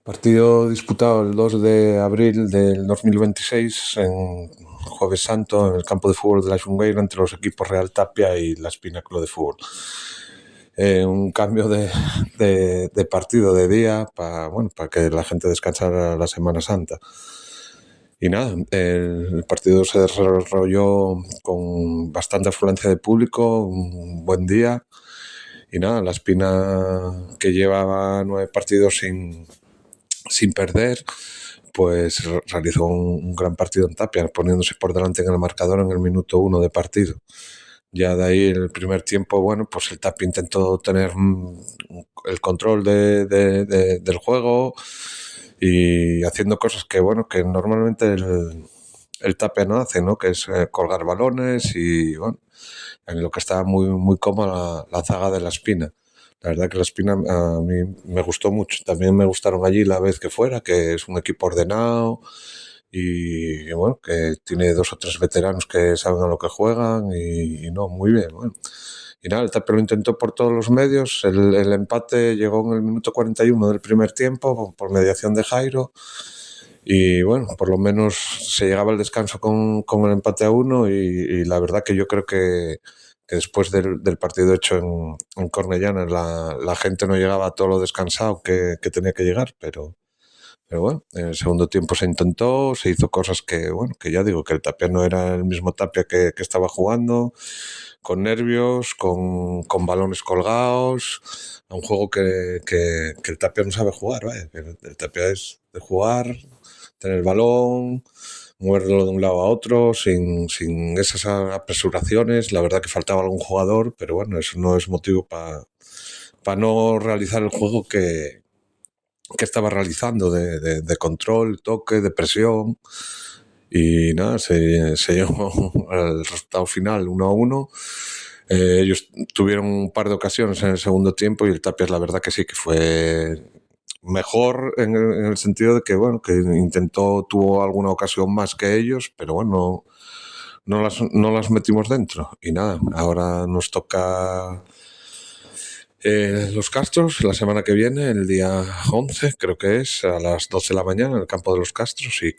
Partido disputado el 2 de abril del 2026 en Jueves Santo en el campo de fútbol de la Xungueira entre los equipos Real Tapia y La Espina Club de Fútbol. Un cambio de partido de día para que la gente descansara la Semana Santa. Y nada, el partido se desarrolló con bastante afluencia de público, un buen día. Y nada, La Espina, que llevaba 9 partidos sin perder, pues realizó un gran partido en Tapia, poniéndose por delante en el marcador en el minuto 1 de partido. Ya de ahí, en el primer tiempo, pues el Tapia intentó tener el control del juego y haciendo cosas que normalmente el Tapia no hace, ¿no? Que es colgar balones y, en lo que estaba muy, muy cómoda la zaga de La Espina. La verdad que La Espina a mí me gustó mucho. También me gustaron allí la vez que fuera, que es un equipo ordenado y que tiene 2 o 3 veteranos que saben a lo que juegan y no, muy bien. Y nada, el Tapia lo intentó por todos los medios. El empate llegó en el minuto 41 del primer tiempo por mediación de Jairo. Y por lo menos se llegaba al descanso con el empate a 1 y la verdad que yo creo que después del partido hecho en Cornellana la gente no llegaba a todo lo descansado que tenía que llegar, pero en el segundo tiempo se intentó, se hizo cosas que ya digo, que el Tapia no era el mismo Tapia que estaba jugando, con nervios, con balones colgados, a un juego que el Tapia no sabe jugar, ¿vale? El Tapia es de jugar, tener el balón, moverlo de un lado a otro, sin esas apresuraciones. La verdad que faltaba algún jugador, pero eso no es motivo para no realizar el juego que estaba realizando de control, toque, de presión. Y nada, se llegó al resultado final 1-1. Ellos tuvieron un par de ocasiones en el segundo tiempo y el Tapia, la verdad que sí que fue mejor en el sentido de que que tuvo alguna ocasión más que ellos, pero no las metimos dentro. Y nada, ahora nos toca los Castros la semana que viene, el día 11 creo que es, a las 12 de la mañana en el campo de los Castros y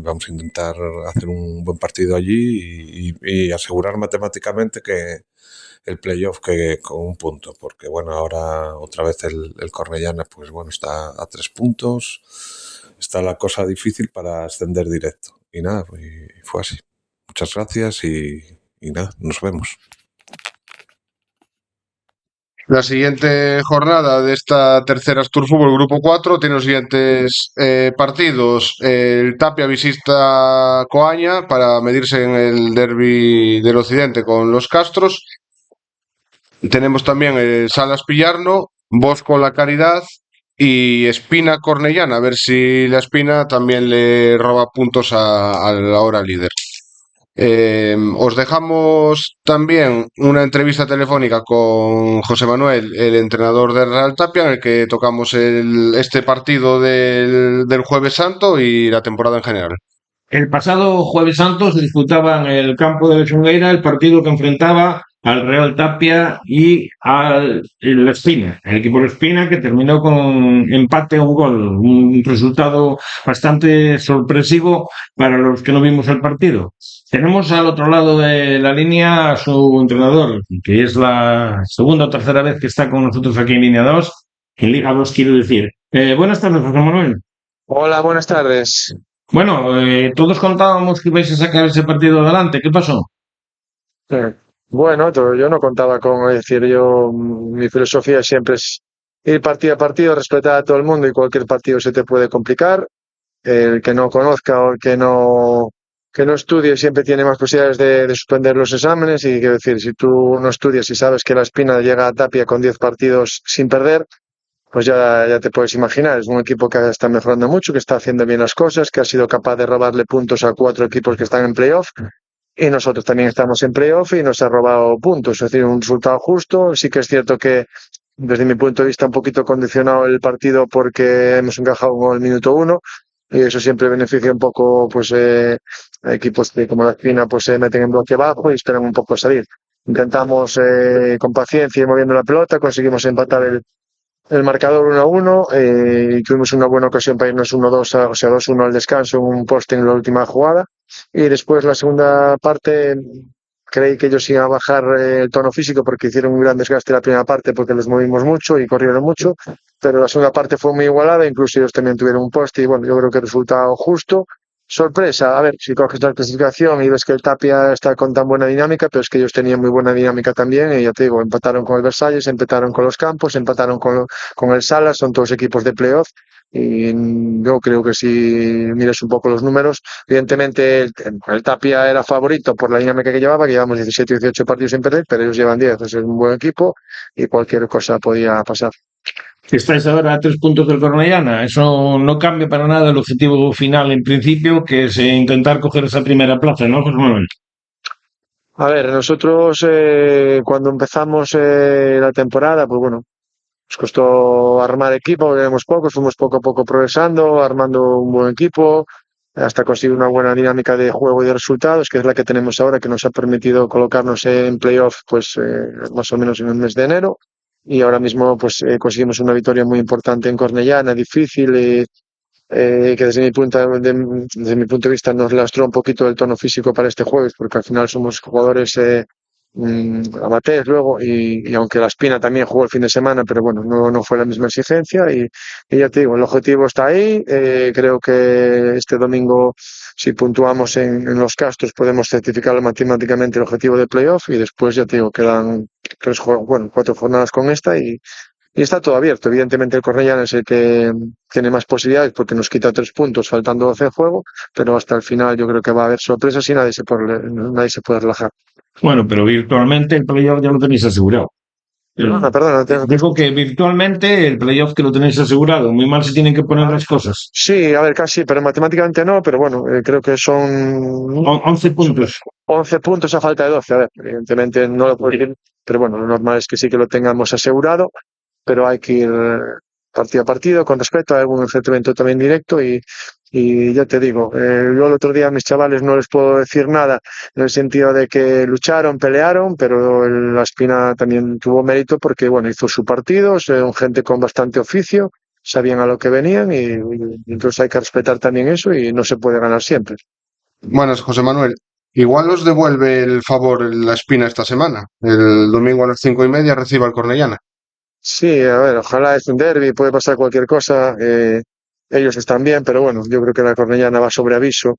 vamos a intentar hacer un buen partido allí y asegurar matemáticamente que el playoff que con un punto, porque ahora otra vez el Cornellana pues está a 3 puntos, está la cosa difícil para ascender directo y nada, y fue así. Muchas gracias y nada, nos vemos. La siguiente jornada de esta tercera Astur Fútbol Grupo 4 tiene los siguientes partidos. El Tapia visita Coaña para medirse en el derbi del Occidente con los Castros. Tenemos también el Salas Pillarno, Bosco La Caridad y Espina Cornellana. A ver si la Espina también le roba puntos a la hora líder. Os dejamos también una entrevista telefónica con José Manuel, el entrenador de Real Tapia, en el que tocamos este partido del Jueves Santo y la temporada en general. El pasado Jueves Santo se disputaba en el campo de Xungueira el partido que enfrentaba al Real Tapia y al La Espina, el equipo de Espina, que terminó con empate a un gol, un resultado bastante sorpresivo para los que no vimos el partido. Tenemos al otro lado de la línea a su entrenador, que es la segunda o tercera vez que está con nosotros aquí en Línea 2, en Liga 2 quiero decir. Buenas tardes, José Manuel. Hola, buenas tardes. Bueno, todos contábamos que ibais a sacar ese partido adelante. ¿Qué pasó? Bueno, yo no contaba con, es decir, mi filosofía siempre es ir partido a partido, respetar a todo el mundo y cualquier partido se te puede complicar. El que no conozca o el que no estudie siempre tiene más posibilidades de suspender los exámenes y quiero decir, si tú no estudias y sabes que la Espina llega a Tapia con 10 partidos sin perder, pues ya te puedes imaginar, es un equipo que está mejorando mucho, que está haciendo bien las cosas, que ha sido capaz de robarle puntos a 4 equipos que están en playoff. Y nosotros también estamos en playoff y nos ha robado puntos, es decir, un resultado justo. Sí que es cierto que desde mi punto de vista un poquito condicionado el partido porque hemos encajado un gol al minuto 1 y eso siempre beneficia un poco pues a equipos que como la Espina pues se meten en bloque bajo y esperan un poco salir. Intentamos con paciencia ir moviendo la pelota, conseguimos empatar el marcador 1-1 y tuvimos una buena ocasión para irnos 1-2, o sea, 2-1 al descanso, un poste en la última jugada. Y después la segunda parte creí que ellos iban a bajar el tono físico porque hicieron un gran desgaste la primera parte porque los movimos mucho y corrieron mucho, pero la segunda parte fue muy igualada, incluso ellos también tuvieron un poste y bueno, yo creo que el resultado justo. Sorpresa, a ver, si coges la clasificación y ves que el Tapia está con tan buena dinámica, pero es que ellos tenían muy buena dinámica también y ya te digo, empataron con el Versalles, empataron con los Campos, empataron con el Salas, son todos equipos de playoff y yo creo que si miras un poco los números, evidentemente el Tapia era favorito por la dinámica que llevamos 17 o 18 partidos sin perder, pero ellos llevan 10, es un buen equipo y cualquier cosa podía pasar. Que estáis ahora a 3 puntos del Cornellana, eso no cambia para nada el objetivo final en principio, que es intentar coger esa primera plaza, ¿no, José Manuel? A ver, nosotros cuando empezamos la temporada, pues bueno, nos costó armar equipo, porque éramos pocos, fuimos poco a poco progresando, armando un buen equipo, hasta conseguir una buena dinámica de juego y de resultados, que es la que tenemos ahora, que nos ha permitido colocarnos en playoff pues más o menos en el mes de enero. Y ahora mismo pues conseguimos una victoria muy importante en Cornellana, difícil, que desde mi punto de vista nos lastró un poquito el tono físico para este jueves, porque al final somos jugadores amateurs luego, y aunque la Espina también jugó el fin de semana, pero bueno, no fue la misma exigencia, y ya te digo, el objetivo está ahí, creo que este domingo, si puntuamos en los Castros, podemos certificar matemáticamente el objetivo de playoff, y después ya te digo, quedan 4 jornadas con esta, y está todo abierto. Evidentemente el Cornellana es el que tiene más posibilidades porque nos quita 3 puntos faltando 12 de juego, pero hasta el final yo creo que va a haber sorpresas y nadie se puede relajar. Bueno, pero virtualmente el playoff ya lo tenéis asegurado. Perdona. Digo que virtualmente el playoff que lo tenéis asegurado. Muy mal se tienen que poner las cosas. Sí, a ver, casi, pero matemáticamente no, pero bueno, creo que son 11 puntos. 11 puntos a falta de 12. A ver, evidentemente no lo puedo decir, pero bueno, lo normal es que sí que lo tengamos asegurado, pero hay que ir partido a partido con respeto. Hay algún enfrentamiento también directo y ya te digo, yo el otro día a mis chavales no les puedo decir nada en el sentido de que lucharon, pelearon, pero la Espina también tuvo mérito porque bueno, hizo su partido, son gente con bastante oficio, sabían a lo que venían y entonces hay que respetar también eso y no se puede ganar siempre. Buenas, José Manuel. Igual os devuelve el favor la Espina esta semana. El domingo a las 5:30 reciba el Cornellana. Sí, a ver, ojalá es un derbi, puede pasar cualquier cosa. Ellos están bien, pero bueno, yo creo que la Cornellana va sobre aviso.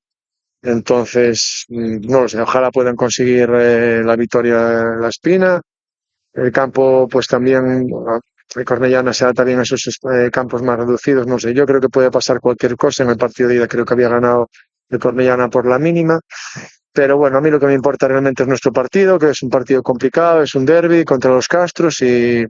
Entonces, no lo sé, ojalá puedan conseguir la victoria en la Espina. El campo, pues también, el Cornellana se adapta bien a esos campos más reducidos. No sé, yo creo que puede pasar cualquier cosa. En el partido de ida creo que había ganado el Cornellana por la mínima. Pero bueno, a mí lo que me importa realmente es nuestro partido, que es un partido complicado, es un derbi contra los Castros y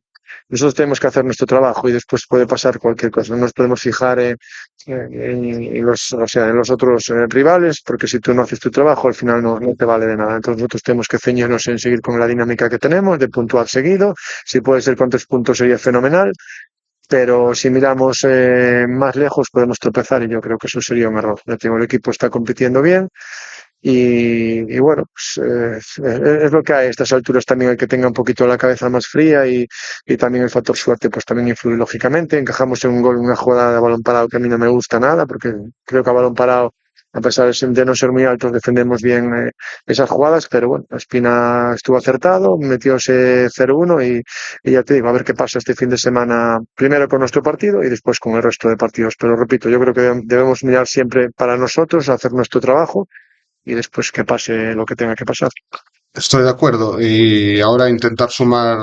nosotros tenemos que hacer nuestro trabajo y después puede pasar cualquier cosa. No nos podemos fijar en los otros rivales, porque si tú no haces tu trabajo, al final no te vale de nada. Entonces nosotros tenemos que ceñirnos en seguir con la dinámica que tenemos, de puntuar seguido. Si puede ser con 3 puntos sería fenomenal, pero si miramos más lejos podemos tropezar y yo creo que eso sería un error. Ya tengo, el equipo está compitiendo bien. Y bueno, pues, es lo que hay. A estas alturas también el que tenga un poquito la cabeza más fría y también el factor suerte pues también influye lógicamente. Encajamos en un gol, una jugada de balón parado que a mí no me gusta nada porque creo que a balón parado, a pesar de no ser muy altos, defendemos bien esas jugadas, pero bueno, Espina estuvo acertado, metió ese 0-1 y ya te digo, a ver qué pasa este fin de semana, primero con nuestro partido y después con el resto de partidos. Pero repito, yo creo que debemos mirar siempre para nosotros, hacer nuestro trabajo y después que pase lo que tenga que pasar. Estoy de acuerdo. Y ahora intentar sumar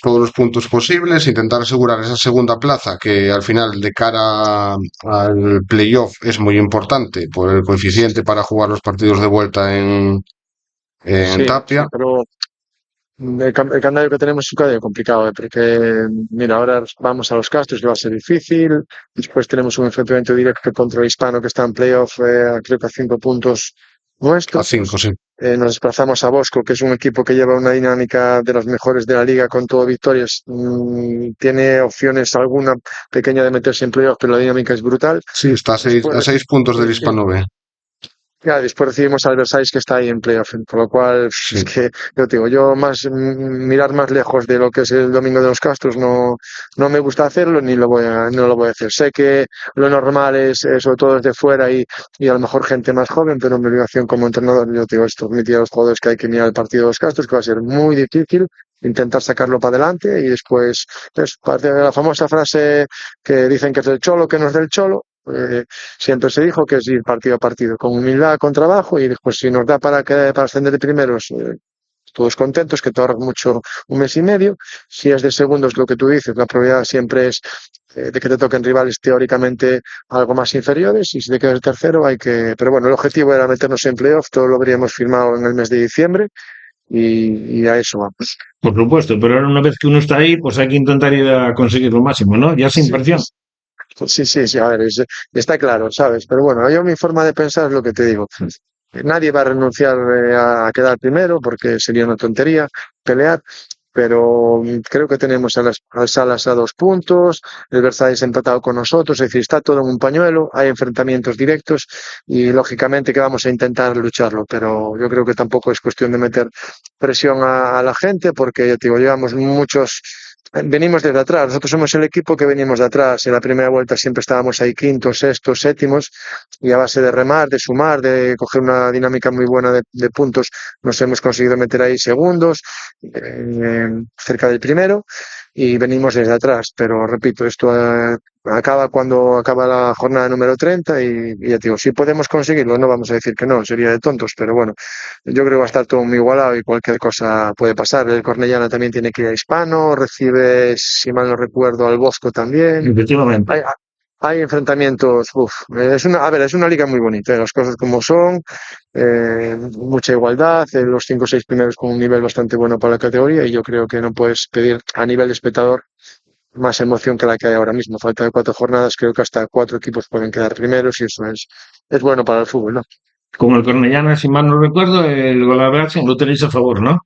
todos los puntos posibles, intentar asegurar esa segunda plaza, que al final, de cara al playoff, es muy importante por el coeficiente para jugar los partidos de vuelta en Sí, Tapia. pero el calendario que tenemos es un calendario complicado, porque mira, ahora vamos a los Castros, que va a ser difícil. Después tenemos un enfrentamiento directo contra el Hispano, que está en playoff, creo que a 5 puntos nuestros. A 5, sí. Nos desplazamos a Bosco, que es un equipo que lleva una dinámica de las mejores de la liga con todo victorias. Tiene opciones alguna pequeña de meterse en playoff, pero la dinámica es brutal. Sí, está a 6 puntos del Hispano B. Ya, después recibimos al Versailles que está ahí en playoff, por lo cual es que yo te digo, yo mirar más lejos de lo que es el domingo de los Castros no me gusta hacerlo ni no lo voy a hacer. Sé que lo normal es sobre todo desde fuera y a lo mejor gente más joven, pero mi obligación como entrenador, yo te digo, es transmitir a los jugadores que hay que mirar el partido de los Castros, que va a ser muy difícil, intentar sacarlo para adelante y después, pues, parte de la famosa frase que dicen que es del Cholo, que no es del Cholo. Siempre se dijo que es ir partido a partido, con humildad, con trabajo y después si nos da para ascender de primeros, todos contentos, que te ahorras mucho un mes y medio. Si es de segundos, lo que tú dices, la probabilidad siempre es de que te toquen rivales teóricamente algo más inferiores y si te quedas tercero hay que... Pero bueno, el objetivo era meternos en playoff, todo lo habríamos firmado en el mes de diciembre y a eso vamos. Por supuesto, pero ahora una vez que uno está ahí, pues hay que intentar ir a conseguir lo máximo, ¿no? Ya sin Sí, presión. sí, a ver, está claro, ¿sabes? Pero bueno, yo mi forma de pensar es lo que te digo. Nadie va a renunciar a quedar primero porque sería una tontería pelear, pero creo que tenemos a las Salas a 2 puntos, el Versailles empatado con nosotros, es decir, está todo en un pañuelo, hay enfrentamientos directos y lógicamente que vamos a intentar lucharlo, pero yo creo que tampoco es cuestión de meter presión a la gente porque ya te digo, llevamos venimos desde atrás, nosotros somos el equipo que venimos de atrás, en la primera vuelta siempre estábamos ahí quintos, sextos, séptimos y a base de remar, de sumar, de coger una dinámica muy buena de puntos, nos hemos conseguido meter ahí segundos, cerca del primero y venimos desde atrás, pero repito, esto acaba cuando acaba la jornada número 30 y ya te digo, si podemos conseguirlo, no vamos a decir que no, sería de tontos, pero bueno, yo creo que va a estar todo muy igualado y cualquier cosa puede pasar. El Cornellana también tiene que ir a Hispano, recibe, si mal no recuerdo, al Bosco también. Efectivamente. Hay enfrentamientos, es una liga muy bonita, las cosas como son, mucha igualdad, los 5 o 6 primeros con un nivel bastante bueno para la categoría y yo creo que no puedes pedir a nivel de espectador más emoción que la que hay ahora mismo. Falta de 4 jornadas, creo que hasta 4 equipos pueden quedar primeros y eso es bueno para el fútbol, ¿no? Con el Cornellana, si mal no recuerdo, el Golaversen lo tenéis a favor, ¿no?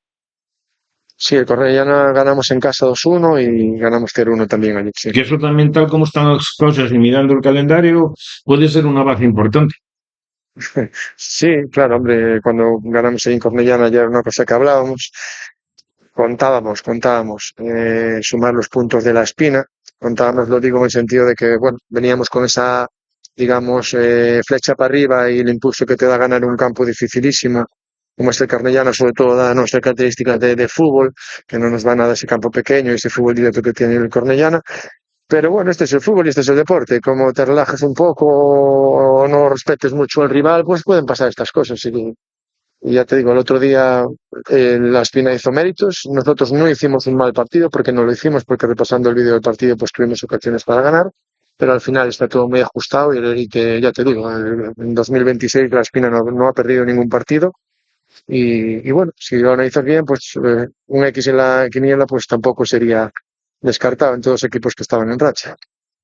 Sí, el Cornellana ganamos en casa 2-1 y ganamos 0-1 también allí. Sí. Que eso también, tal como están las cosas y mirando el calendario, puede ser una baza importante. Sí, claro, hombre, cuando ganamos ahí en Cornellana ya era una cosa que hablábamos. Contábamos sumar los puntos de la Espina. Contábamos, lo digo en el sentido de que, bueno, veníamos con esa, digamos, flecha para arriba y el impulso que te da ganar un campo dificilísimo, como es el Cornellana, sobre todo da nuestras características de fútbol, que no nos va nada ese campo pequeño y ese fútbol directo que tiene el Cornellana. Pero bueno, este es el fútbol y este es el deporte. Como te relajes un poco o no respetes mucho al rival, pues pueden pasar estas cosas. Y ya te digo, el otro día la Espina hizo méritos. Nosotros no hicimos un mal partido porque no lo hicimos, porque repasando el vídeo del partido pues tuvimos ocasiones para ganar. Pero al final está todo muy ajustado y que ya te digo, en 2026 la Espina no ha perdido ningún partido. Y bueno, si lo analizas bien, pues un X en la quiniela pues tampoco sería descartado en todos los equipos que estaban en racha.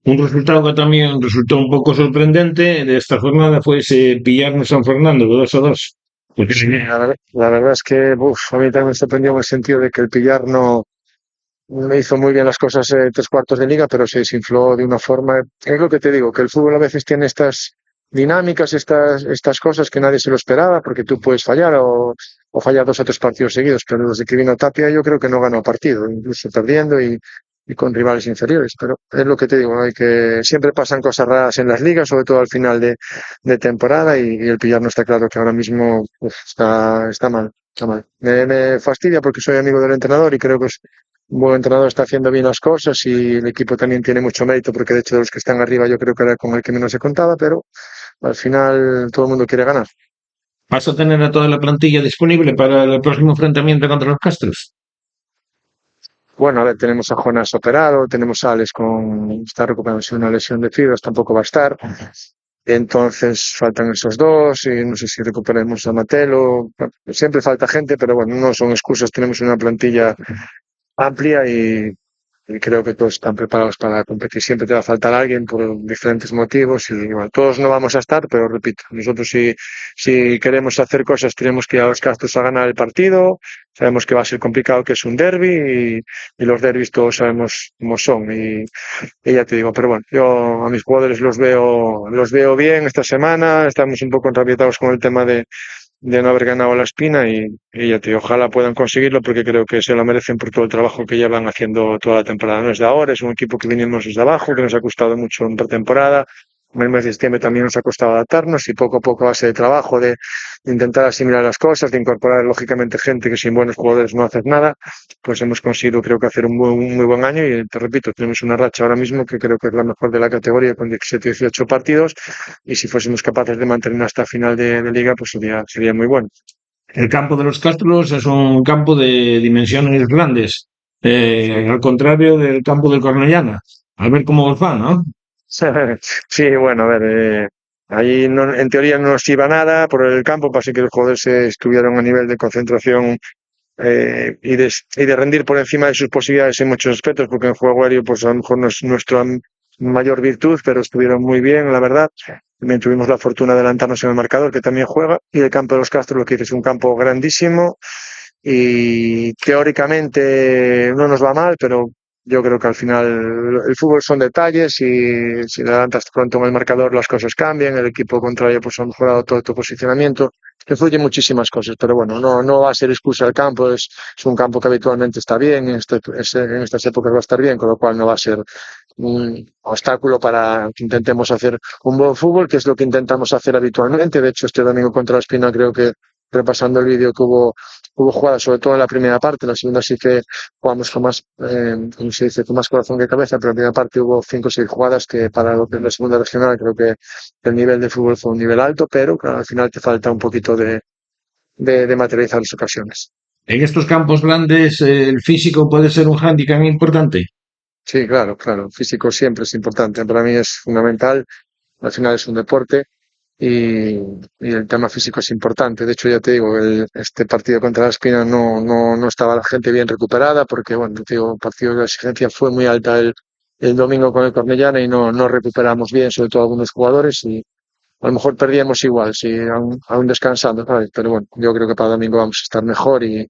Un resultado que también resultó un poco sorprendente de esta jornada fue ese pillarnos San Fernando de 2-2. Porque Sí, la verdad es que a mí también me sorprendió en el sentido de que el Pillar no hizo muy bien las cosas 3 cuartos de liga, pero se desinfló de una forma. Es lo que te digo, que el fútbol a veces tiene estas dinámicas, estas cosas que nadie se lo esperaba, porque tú puedes fallar o fallar 2 o 3 partidos seguidos, pero desde que vino Tapia yo creo que no ganó partido, incluso perdiendo y con rivales inferiores. Pero es lo que te digo, ¿no? Siempre pasan cosas raras en las ligas, sobre todo al final de temporada, y el Pillar no está claro que ahora mismo está mal. Está mal. Me fastidia porque soy amigo del entrenador y creo que un buen entrenador está haciendo bien las cosas y el equipo también tiene mucho mérito porque de hecho de los que están arriba yo creo que era con el que menos se contaba, pero al final todo el mundo quiere ganar. ¿Vas a tener a toda la plantilla disponible para el próximo enfrentamiento contra los Castros? Bueno, a ver, tenemos a Jonas operado, tenemos a Alex está recuperándose una lesión de fibras, tampoco va a estar. Entonces faltan esos dos y no sé si recuperemos a Matelo. Siempre falta gente, pero bueno, no son excusas. Tenemos una plantilla amplia y creo que todos están preparados para competir. Siempre te va a faltar alguien por diferentes motivos y bueno, todos no vamos a estar, pero repito, nosotros si queremos hacer cosas tenemos que ir a los Castros a ganar el partido. Sabemos que va a ser complicado, que es un derbi y los derbis todos sabemos cómo son y ya te digo, pero bueno, yo a mis jugadores los veo bien esta semana. Estamos un poco enrabietados con el tema de no haber ganado la Espina y ya te digo, ojalá puedan conseguirlo porque creo que se lo merecen por todo el trabajo que llevan haciendo toda la temporada. No es de ahora, es un equipo que vinimos desde abajo, que nos ha costado mucho en pretemporada. En el mes de septiembre también nos ha costado adaptarnos y poco a poco a base de trabajo, de intentar asimilar las cosas, de incorporar lógicamente gente que sin buenos jugadores no haces nada, pues hemos conseguido creo que hacer un muy buen año y te repito, tenemos una racha ahora mismo que creo que es la mejor de la categoría con 17-18 partidos y si fuésemos capaces de mantener hasta final de liga pues sería muy bueno. El campo de los Castros es un campo de dimensiones grandes, al contrario del campo del Cornellana. A ver cómo os va, ¿no? Sí, bueno, a ver, ahí en teoría no nos iba nada por el campo, pasa que los jugadores estuvieron a nivel de concentración y de rendir por encima de sus posibilidades en muchos aspectos, porque en juego aéreo pues a lo mejor no es nuestra mayor virtud, pero estuvieron muy bien, la verdad. También tuvimos la fortuna de adelantarnos en el marcador, que también juega, y el campo de los Castros, lo que dices, es un campo grandísimo y teóricamente no nos va mal, pero yo creo que al final el fútbol son detalles y si le adelantas pronto en el marcador las cosas cambian, el equipo contrario pues ha mejorado todo tu posicionamiento, influyen muchísimas cosas, pero bueno, no va a ser excusa el campo, es un campo que habitualmente está bien, en estas épocas va a estar bien, con lo cual no va a ser un obstáculo para que intentemos hacer un buen fútbol, que es lo que intentamos hacer habitualmente. De hecho, este domingo contra la Espina creo que repasando el vídeo que hubo jugadas, sobre todo en la primera parte, la segunda sí que jugamos con más, como se dice, con más corazón que cabeza, pero en la primera parte hubo 5 o 6 jugadas que para lo que es la segunda regional creo que el nivel de fútbol fue un nivel alto, pero claro, al final te falta un poquito de materializar las ocasiones. En estos campos grandes, el físico puede ser un hándicap importante. Sí, claro, físico siempre es importante, para mí es fundamental, al final es un deporte. Y el tema físico es importante. De hecho, ya te digo, este partido contra la Espina no estaba la gente bien recuperada porque, bueno, te digo, el partido de la exigencia fue muy alta el domingo con el Cornellana y no recuperamos bien, sobre todo algunos jugadores y a lo mejor perdíamos igual, sí, aún descansando, ¿sabes? Pero bueno, yo creo que para domingo vamos a estar mejor y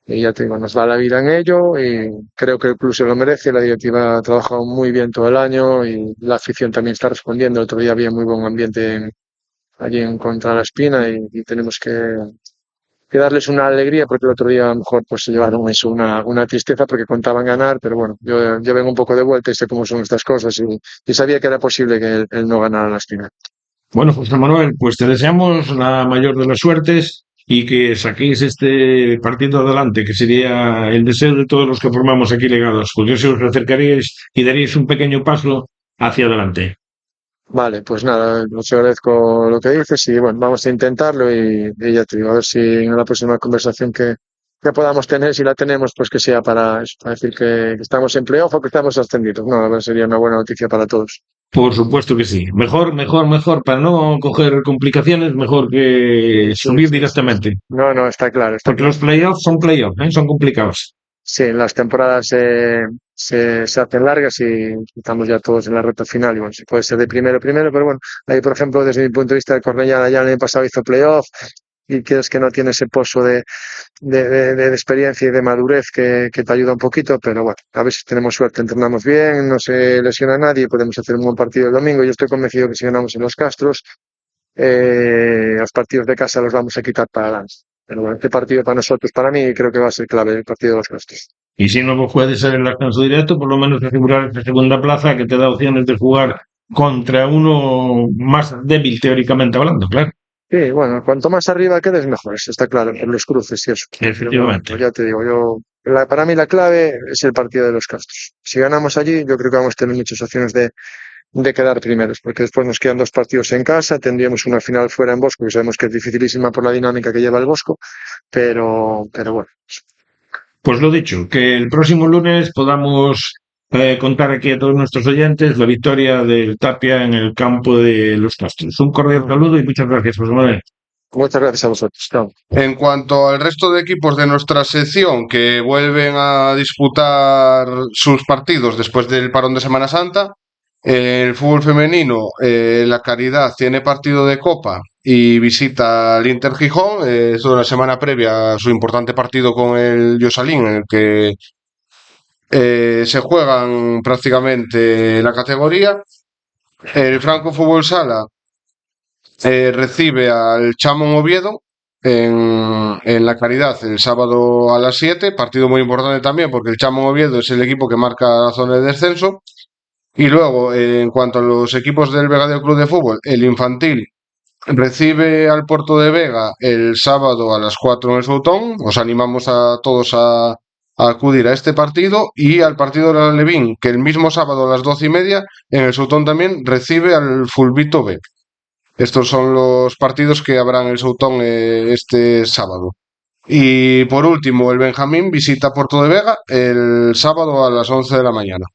ya te digo, nos va la vida en ello y creo que el club se lo merece, la directiva ha trabajado muy bien todo el año y la afición también está respondiendo. El otro día había muy buen ambiente allí en contra la Espina y tenemos que darles una alegría porque el otro día a lo mejor pues se llevaron eso, una tristeza porque contaban ganar, pero bueno, yo vengo un poco de vuelta y sé cómo son estas cosas y sabía que era posible que él no ganara la Espina. Bueno, José Manuel, pues te deseamos la mayor de las suertes y que saquéis este partido adelante, que sería el deseo de todos los que formamos aquí Legados, porque si os acercaríais y daríais un pequeño paso hacia adelante. Vale, pues nada, os agradezco lo que dices y bueno, vamos a intentarlo y ya te digo, a ver si en la próxima conversación que podamos tener, si la tenemos, pues que sea para decir que estamos en playoff o que estamos ascendidos. No, a ver, sería una buena noticia para todos. Por supuesto que sí. Mejor, para no coger complicaciones, mejor que subir directamente. No, está claro. Porque los playoffs, son complicados. Sí, las temporadas se hacen largas y estamos ya todos en la recta final y bueno, si puede ser de primero, pero bueno, ahí por ejemplo desde mi punto de vista el Cornellana ya el año pasado hizo playoff y quieres que no tiene ese pozo de experiencia y de madurez que te ayuda un poquito, pero bueno, a ver si tenemos suerte, entrenamos bien, no se lesiona a nadie, podemos hacer un buen partido el domingo. Yo estoy convencido que si ganamos en los Castros, los partidos de casa los vamos a quitar para adelante. Pero bueno, este partido para nosotros, para mí, creo que va a ser clave el partido de los Castros. Y si no puede ser el ascenso directo, por lo menos asegurar esa segunda plaza que te da opciones de jugar contra uno más débil teóricamente hablando, claro. Sí, bueno, cuanto más arriba quedes mejor, eso está claro, por los cruces y eso. Efectivamente. Bueno, ya te digo, para mí la clave es el partido de los Castros. Si ganamos allí, yo creo que vamos a tener muchas opciones de quedar primeros, porque después nos quedan 2 partidos en casa, tendríamos una final fuera en Bosco, que sabemos que es dificilísima por la dinámica que lleva el Bosco, pero bueno. Pues lo dicho, que el próximo lunes podamos contar aquí a todos nuestros oyentes la victoria del Tapia en el campo de los Castros. Un cordial saludo y muchas gracias, José Manuel. Muchas gracias a vosotros. Chao. En cuanto al resto de equipos de nuestra sección que vuelven a disputar sus partidos después del parón de Semana Santa, el fútbol femenino, la Caridad tiene partido de Copa y visita al Inter Gijón. Es una semana previa a su importante partido con el Josalín, en el que se juegan prácticamente la categoría. El Franco Fútbol Sala recibe al Chamon Oviedo en la Caridad el sábado a las 7, partido muy importante también porque el Chamon Oviedo es el equipo que marca la zona de descenso. Y luego, en cuanto a los equipos del Vegadeo Club de Fútbol, el infantil recibe al Puerto de Vega el sábado a las 4 en el Soutón. Os animamos a todos a acudir a este partido, y al partido de la Levín, que el mismo sábado a las 12:30 en el Soutón también recibe al Fulbito B. Estos son los partidos que habrá en el Soutón este sábado. Y por último, el Benjamín visita Puerto de Vega el sábado a las 11 de la mañana.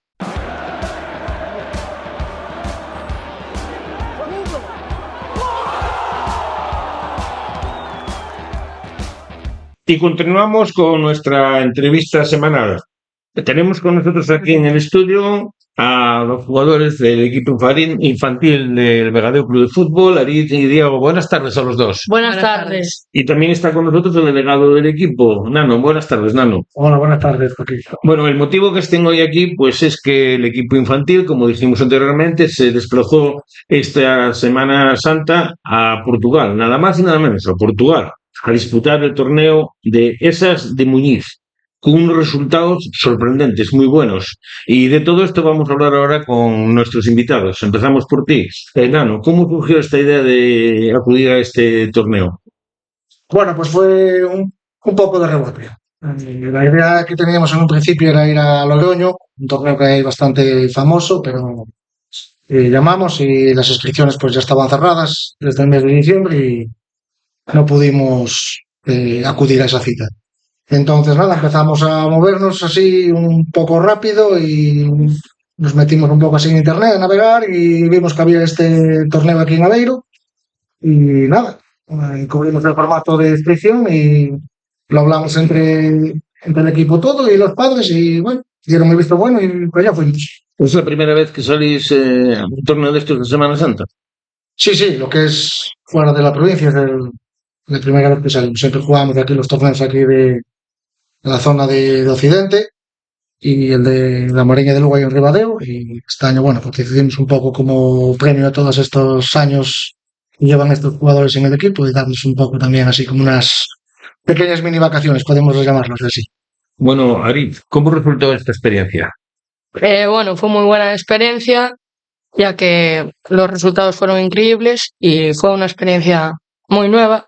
Y continuamos con nuestra entrevista semanal. Tenemos con nosotros aquí en el estudio a los jugadores del equipo infantil del Vegadeo Club de Fútbol, Arit y Diego. Buenas tardes a los dos. Buenas tardes. Y también está con nosotros el delegado del equipo, Nano. Buenas tardes, Nano. Hola, buenas tardes, Joaquín. Bueno, el motivo que estén hoy aquí, pues es que el equipo infantil, como dijimos anteriormente, se desplazó esta Semana Santa a Portugal, nada más y nada menos, a Portugal, a disputar el torneo de Esas de Muñiz, con unos resultados sorprendentes, muy buenos. Y de todo esto vamos a hablar ahora con nuestros invitados. Empezamos por ti, Nano. ¿Cómo surgió esta idea de acudir a este torneo? Bueno, pues fue un poco de rebote. La idea que teníamos en un principio era ir a Logroño, un torneo que hay bastante famoso, pero llamamos y las inscripciones pues ya estaban cerradas desde el mes de diciembre y no pudimos acudir a esa cita. Entonces, nada, empezamos a movernos así un poco rápido y nos metimos un poco así en internet a navegar y vimos que había este torneo aquí en Aveiro y nada, cubrimos el formato de inscripción y lo hablamos entre el equipo todo y los padres y bueno, dieron el visto bueno y pues ya fuimos. ¿Es la primera vez que salís a un torneo de estos de Semana Santa? Sí, lo que es fuera de la provincia es la primera vez que salimos. Siempre jugamos aquí los torneos aquí de la zona de Occidente y el de la Moreña de Lugo y en Ribadeo, y este año, bueno, pues decidimos un poco como premio a todos estos años que llevan estos jugadores en el equipo y darles un poco también así como unas pequeñas mini vacaciones, podemos llamarlos así. Bueno, Arit, ¿cómo resultó esta experiencia? Bueno, fue muy buena experiencia, ya que los resultados fueron increíbles y fue una experiencia muy nueva,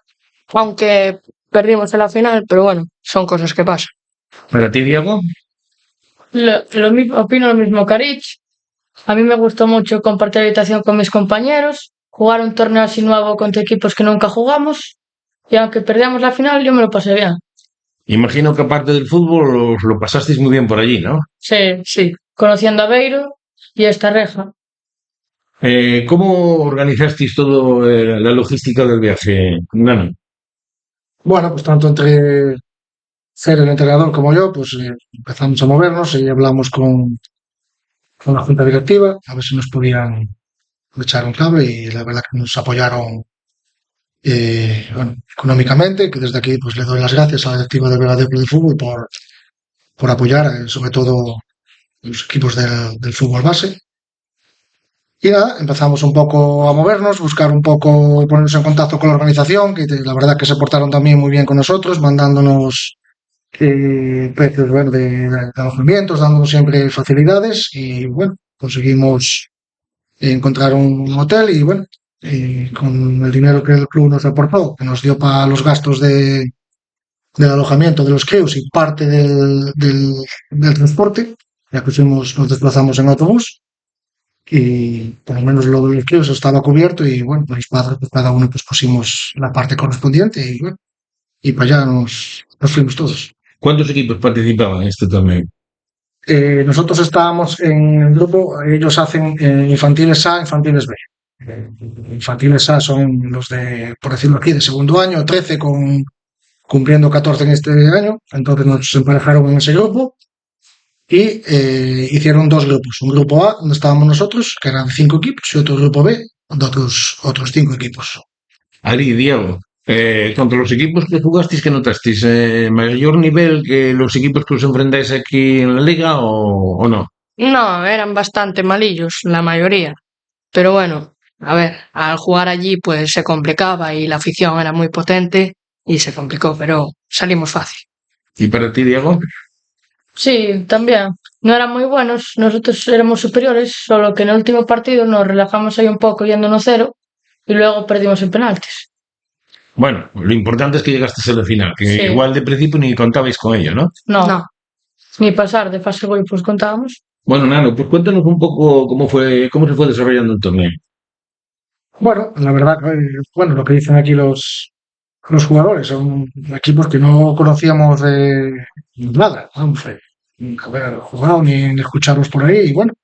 aunque perdimos en la final, pero bueno, son cosas que pasan. ¿Para ti, Diego? Opino lo mismo que Arich. A mí me gustó mucho compartir habitación con mis compañeros, jugar un torneo así nuevo contra equipos que nunca jugamos, y aunque perdíamos la final, yo me lo pasé bien. Imagino que aparte del fútbol os lo pasasteis muy bien por allí, ¿no? Sí, conociendo a Aveiro y a esta reja. ¿Cómo organizasteis todo la logística del viaje, Nano? Bueno, pues tanto entre Fer, el entrenador, como yo, pues empezamos a movernos y hablamos con la junta directiva a ver si nos podían echar un cable y la verdad que nos apoyaron bueno, económicamente, que desde aquí pues le doy las gracias a la directiva del Vegadeo Club de Fútbol por apoyar sobre todo los equipos del fútbol base. Y nada, empezamos un poco a movernos, buscar un poco, ponernos en contacto con la organización, que la verdad que se portaron también muy bien con nosotros, mandándonos precios bueno, de alojamientos, dándonos siempre facilidades y bueno, conseguimos encontrar un hotel y bueno, con el dinero que el club nos aportó, que nos dio para los gastos del alojamiento de los críos y parte del transporte, ya que nos desplazamos en autobús y por lo menos lo de los críos estaba cubierto y bueno, los padres pues cada uno pues pusimos la parte correspondiente y bueno, y para allá nos fuimos todos. ¿Cuántos equipos participaban en este torneo? Nosotros estábamos en el grupo, ellos hacen infantiles A, infantiles B. Infantiles A son los de, por decirlo aquí, de segundo año, 13 cumpliendo 14 en este año, entonces nos emparejaron en ese grupo y hicieron dos grupos, un grupo A, donde estábamos nosotros, que eran 5 equipos, y otro grupo B, de otros 5 equipos. Ari, Diego, contra los equipos que jugasteis, ¿qué notasteis? ¿Mayor nivel que los equipos que os enfrentáis aquí en la liga o no? No, eran bastante malillos, la mayoría. Pero bueno, a ver, al jugar allí pues se complicaba y la afición era muy potente y se complicó, pero salimos fácil. ¿Y para ti, Diego? Sí, también. No eran muy buenos, nosotros éramos superiores, solo que en el último partido nos relajamos ahí un poco yendo 1-0 y luego perdimos en penaltis. Bueno, lo importante es que llegasteis a la final, que Sí. igual de principio ni contabais con ello, ¿no? No, ni pasar de fase de grupos contábamos. Bueno, Nano, pues cuéntanos un poco cómo se fue desarrollando el torneo. Bueno, la verdad, bueno, lo que dicen aquí los jugadores son equipos que no conocíamos de nada, vamos, haber jugado ni escucharlos por ahí. Y bueno,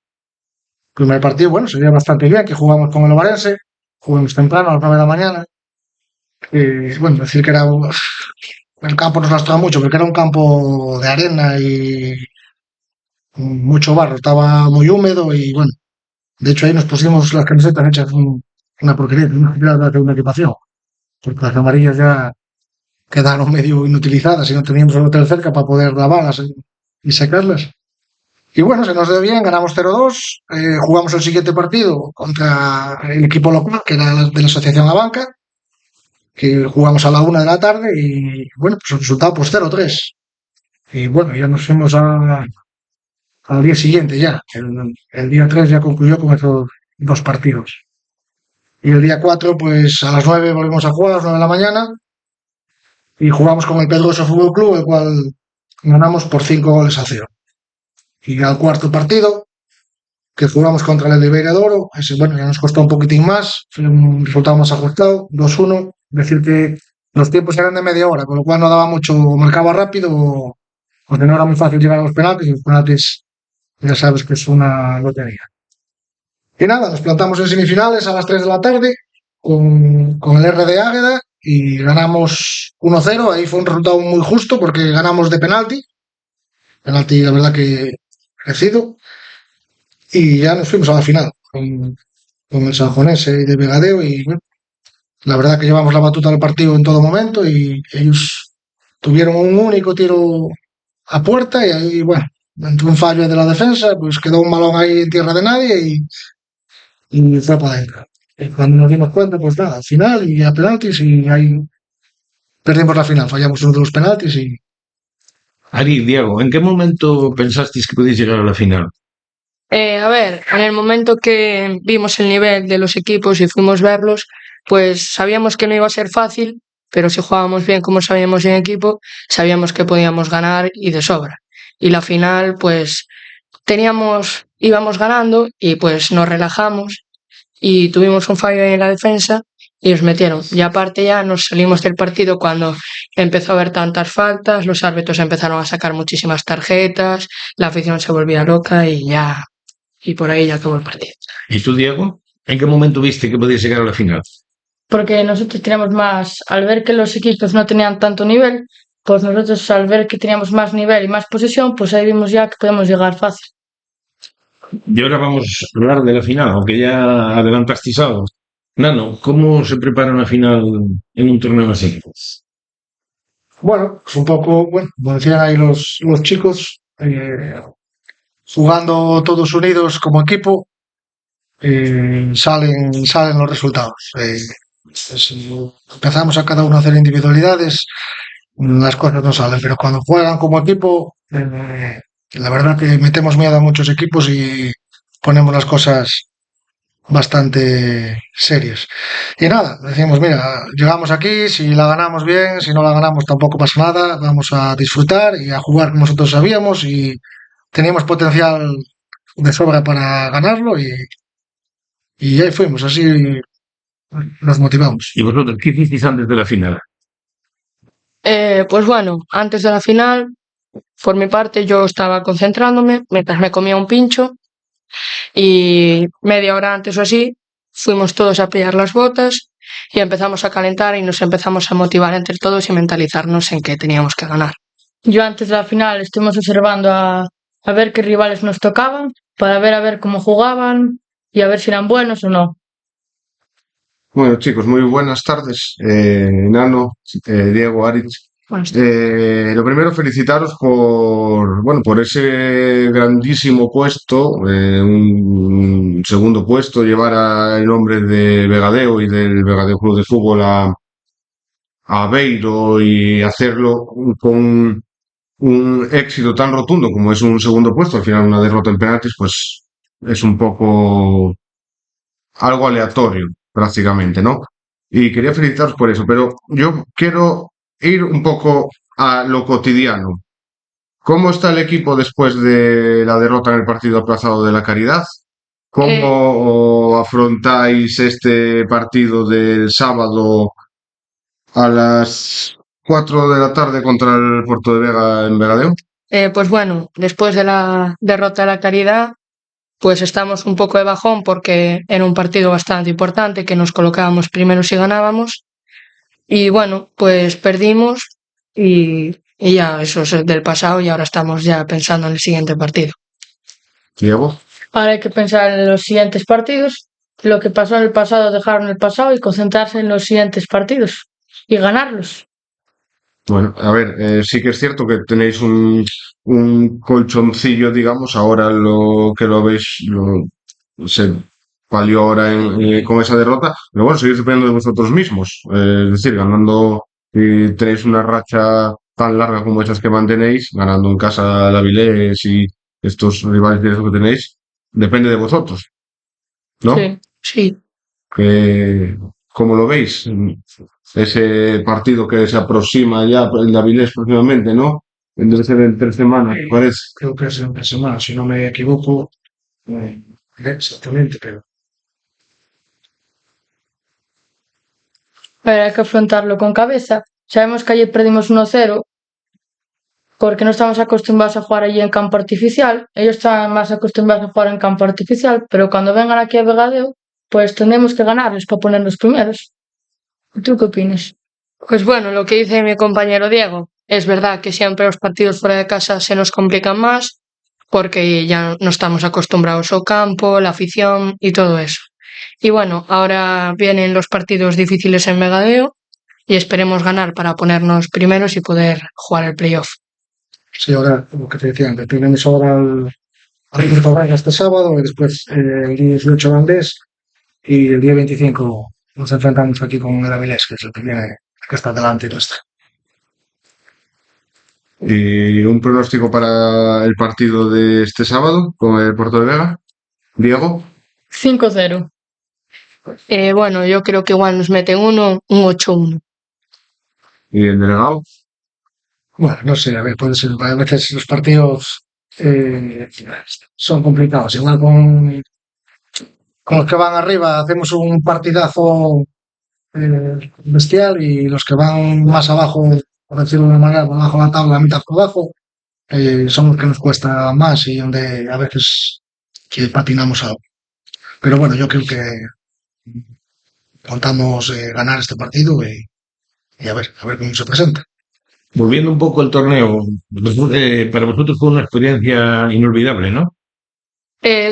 primer partido, bueno, sería bastante bien que jugamos con el Ovarense, jugamos temprano a las 9 de la mañana. Bueno, decir que el campo nos lastraba mucho, porque era un campo de arena y mucho barro, estaba muy húmedo y bueno, de hecho ahí nos pusimos las camisetas hechas una porquería, de una equipación, porque las amarillas ya quedaron medio inutilizadas y no teníamos el hotel cerca para poder lavarlas y secarlas. Y bueno, se nos dio bien, ganamos 0-2, jugamos el siguiente partido contra el equipo local, que era de la Asociación Abanca, que jugamos a la 1 de la tarde y bueno, pues el resultado pues 0-3. Y bueno, ya nos fuimos al día siguiente ya. El día 3 ya concluyó con esos 2 partidos. Y el día 4, pues a las 9 volvimos a jugar, a las 9 de la mañana, y jugamos con el Pedroso Fútbol Club, el cual ganamos por 5-0. Y al cuarto partido, que jugamos contra el Oliveira de Oro, ese, bueno, ya nos costó un poquitín más, fue un resultado más ajustado, 2-1, decir que los tiempos eran de media hora, con lo cual no daba mucho, marcaba rápido, porque no era muy fácil llegar a los penaltis, y los penaltis ya sabes que es una lotería. Y nada, nos plantamos en semifinales a las 3 de la tarde con el RD Águeda y ganamos 1-0. Ahí fue un resultado muy justo porque ganamos de penalti. Penalti, la verdad que crecido. Y ya nos fuimos a la final con el sanjonense de Vegadeo y bueno, la verdad que llevamos la batuta del partido en todo momento y ellos tuvieron un único tiro a puerta y ahí, bueno, entre un fallo de la defensa, pues quedó un balón ahí en tierra de nadie y fue para adentro. Y cuando nos dimos cuenta, pues nada, al final y a penaltis y ahí perdimos la final, fallamos uno de los penaltis y Ari, Diego, ¿en qué momento pensasteis que podíais llegar a la final? A ver, en el momento que vimos el nivel de los equipos y fuimos verlos, pues sabíamos que no iba a ser fácil, pero si jugábamos bien como sabíamos en equipo, sabíamos que podíamos ganar y de sobra. Y la final, pues íbamos ganando y pues nos relajamos y tuvimos un fallo en la defensa y nos metieron. Y aparte ya nos salimos del partido cuando empezó a haber tantas faltas, los árbitros empezaron a sacar muchísimas tarjetas, la afición se volvía loca y por ahí ya acabó el partido. ¿Y tú, Diego? ¿En qué momento viste que podíais llegar a la final? Porque nosotros teníamos más, al ver que los equipos no tenían tanto nivel, pues nosotros al ver que teníamos más nivel y más posesión, pues ahí vimos ya que podemos llegar fácil. Y ahora vamos a hablar de la final, aunque ya adelantasteis algo. Nano, ¿cómo se prepara una final en un torneo así? bueno, pues un poco, bueno, como decían ahí los chicos, jugando todos unidos como equipo, salen los resultados. Empezamos a cada uno a hacer individualidades, las cosas no salen, pero cuando juegan como equipo, la verdad que metemos miedo a muchos equipos y ponemos las cosas bastante serias. Y nada, decimos, mira, llegamos aquí, si la ganamos bien, si no la ganamos tampoco pasa nada, vamos a disfrutar y a jugar como nosotros sabíamos y teníamos potencial de sobra para ganarlo y ahí fuimos, así nos motivamos. ¿Y vosotros qué hicisteis antes de la final? Pues bueno, antes de la final, por mi parte, yo estaba concentrándome mientras me comía un pincho y media hora antes o así fuimos todos a pillar las botas y empezamos a calentar y nos empezamos a motivar entre todos y mentalizarnos en que teníamos que ganar. Yo antes de la final estuvimos observando a ver qué rivales nos tocaban, para ver a ver cómo jugaban y a ver si eran buenos o no. Bueno, chicos, muy buenas tardes. Nano, Diego, Aritz. Lo primero, felicitaros por ese grandísimo puesto, un segundo puesto, llevar el nombre de Vegadeo y del Vegadeo Club de Fútbol a Aveiro y hacerlo con un éxito tan rotundo como es un segundo puesto, al final una derrota en penaltis, pues es un poco algo aleatorio, prácticamente, ¿no? Y quería felicitaros por eso, pero yo quiero ir un poco a lo cotidiano. ¿Cómo está el equipo después de la derrota en el partido aplazado de la Caridad? ¿Cómo afrontáis este partido del sábado a las 4 de la tarde contra el Porto de Vega en Vegadeo? Pues bueno, después de la derrota de la Caridad, pues estamos un poco de bajón porque era un partido bastante importante, que nos colocábamos primero si ganábamos. Y bueno, pues perdimos y ya eso es del pasado y ahora estamos ya pensando en el siguiente partido. Diego. Ahora hay que pensar en los siguientes partidos, lo que pasó en el pasado, dejarlo en el pasado y concentrarse en los siguientes partidos y ganarlos. Bueno, a ver, sí que es cierto que tenéis un colchoncillo, digamos, ahora lo que lo veis, se valió ahora con esa derrota, pero bueno, seguís dependiendo de vosotros mismos, es decir, ganando, y tenéis una racha tan larga como esas que mantenéis, ganando en casa la Avilés y estos rivales directos que tenéis, depende de vosotros, ¿no? Sí. ¿Cómo lo veis? Ese partido que se aproxima ya, el de Avilés próximamente, ¿no? Debe ser en 3 semanas, parece. Creo que es en 3 semanas, si no me equivoco. Exactamente, pero Pero hay que afrontarlo con cabeza. Sabemos que ayer perdimos 1-0 porque no estamos acostumbrados a jugar allí en campo artificial. Ellos están más acostumbrados a jugar en campo artificial, pero cuando vengan aquí a Vegadeo, pues tendremos que ganarles para ponernos primeros. ¿Tú qué opinas? Pues bueno, lo que dice mi compañero Diego, es verdad que siempre los partidos fuera de casa se nos complican más porque ya no estamos acostumbrados al campo, la afición y todo eso. Y bueno, ahora vienen los partidos difíciles en Vegadeo y esperemos ganar para ponernos primeros y poder jugar el playoff. sí, ahora, lo que te decía antes, tenemos ahora al Porto Braga este sábado y después el día 18 Bandés y el día 25 nos enfrentamos aquí con el Avilés, que es el que viene, que está delante nuestra. ¿Y un pronóstico para el partido de este sábado con el Porto de Vega? Diego. 5-0. Bueno, yo creo que igual nos meten un 8-1. ¿Y el delegado? Bueno, no sé, a ver, puede ser, a veces los partidos son complicados. Igual con los que van arriba hacemos un partidazo bestial y los que van más abajo, por decirlo de una manera, por abajo de la tabla, mitad por abajo, son los que nos cuesta más y donde a veces que patinamos algo. Pero bueno, yo creo que contamos ganar este partido y a ver cómo se presenta. Volviendo un poco al torneo, para vosotros fue una experiencia inolvidable, ¿no?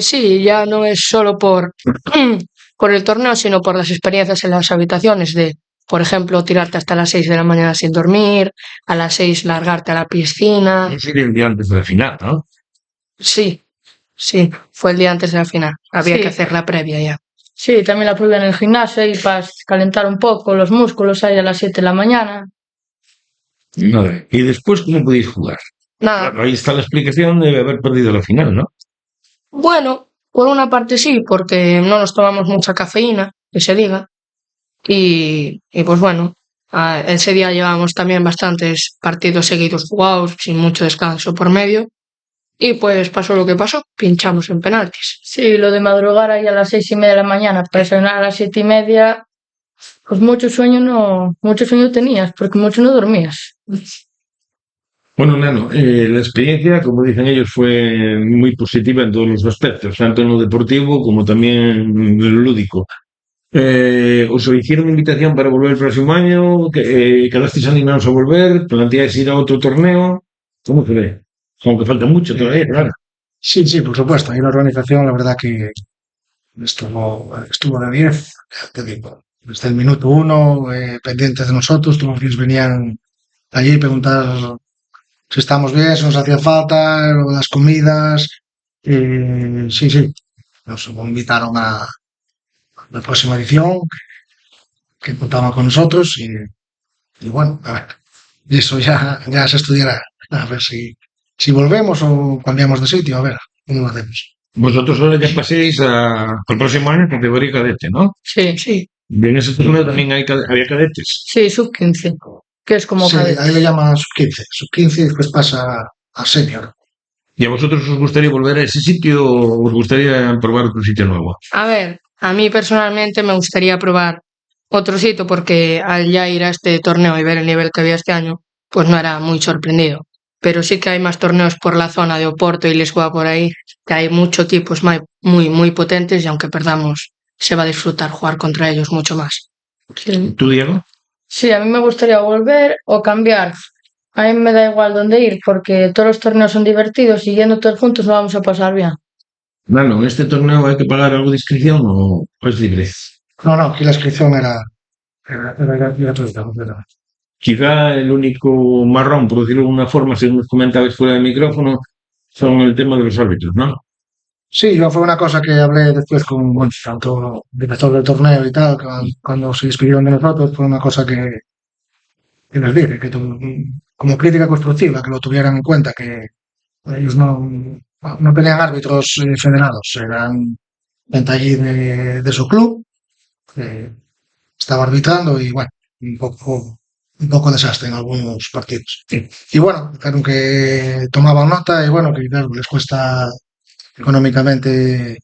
Sí, ya no es solo por el torneo, sino por las experiencias en las habitaciones de, por ejemplo, tirarte hasta las 6 de la mañana sin dormir, a las 6 largarte a la piscina. Es el día antes de la final, ¿no? Sí, fue el día antes de la final. Había que hacer la previa ya. Sí, también la previa en el gimnasio y para calentar un poco los músculos ahí a las 7 de la mañana. Nada. ¿Y después cómo podéis jugar? Nada. Ahí está la explicación de haber perdido la final, ¿no? Bueno, por una parte sí, porque no nos tomamos mucha cafeína, que se diga. Y pues bueno, ese día llevábamos también bastantes partidos seguidos jugados, sin mucho descanso por medio. Y pues pasó lo que pasó, pinchamos en penaltis. Sí, lo de madrugar ahí a las 6:30 de la mañana para desayunar a las 7:30, pues mucho sueño tenías, porque mucho no dormías. Bueno, Nano, la experiencia, como dicen ellos, fue muy positiva en todos los aspectos, tanto en lo deportivo como también en lo lúdico. ¿Os hicieron invitación para volver el próximo año? ¿Quedasteis animados a volver? ¿Planteáis ir a otro torneo? ¿Cómo se ve? Aunque falta mucho todavía, claro. Sí, sí, por supuesto. Ahí la organización, la verdad que estuvo de 10, ya te digo, desde el minuto 1, pendientes de nosotros. Todos los días venían allí a preguntar si estamos bien, si nos hacía falta, lo de las comidas. Sí, sí, nos invitaron a la próxima edición, que contaban con nosotros y bueno, a ver, y eso ya se estudiará, a ver si volvemos o cambiamos de sitio, a ver, cómo lo hacemos. Vosotros ahora ya paséis al próximo año en categoría cadete, ¿no? Sí, sí. En ese torneo también había cadetes. Sí, sub-15, que es como Sí, cadete. ahí le llaman sub-15 y después pasa a senior. ¿Y a vosotros os gustaría volver a ese sitio o os gustaría probar otro sitio nuevo? A ver, a mí personalmente me gustaría probar otro sitio porque al ya ir a este torneo y ver el nivel que había este año, pues no era muy sorprendido. Pero sí que hay más torneos por la zona de Oporto y Lisboa por ahí, que hay muchos tipos muy potentes y aunque perdamos, se va a disfrutar jugar contra ellos mucho más. Sí. ¿Tú, Diego? Sí, a mí me gustaría volver o cambiar. A mí me da igual dónde ir porque todos los torneos son divertidos y yendo todos juntos lo vamos a pasar bien. Bueno, ¿en este torneo hay que pagar algo de inscripción o es libre? No, aquí la inscripción era gratuita. Quizá el único marrón, por decirlo de alguna forma, según nos comentabais fuera del micrófono, son el tema de los árbitros, ¿no? Sí, fue una cosa que hablé después con tanto el director del torneo y tal, cuando se despidieron de nosotros, fue una cosa que les dije, que como crítica constructiva, que lo tuvieran en cuenta, que ellos no tenían árbitros federados, eran gente allí de su club, estaba arbitrando y bueno, un poco desastre en algunos partidos. Y bueno, dijeron que tomaban nota y bueno, que claro, les cuesta económicamente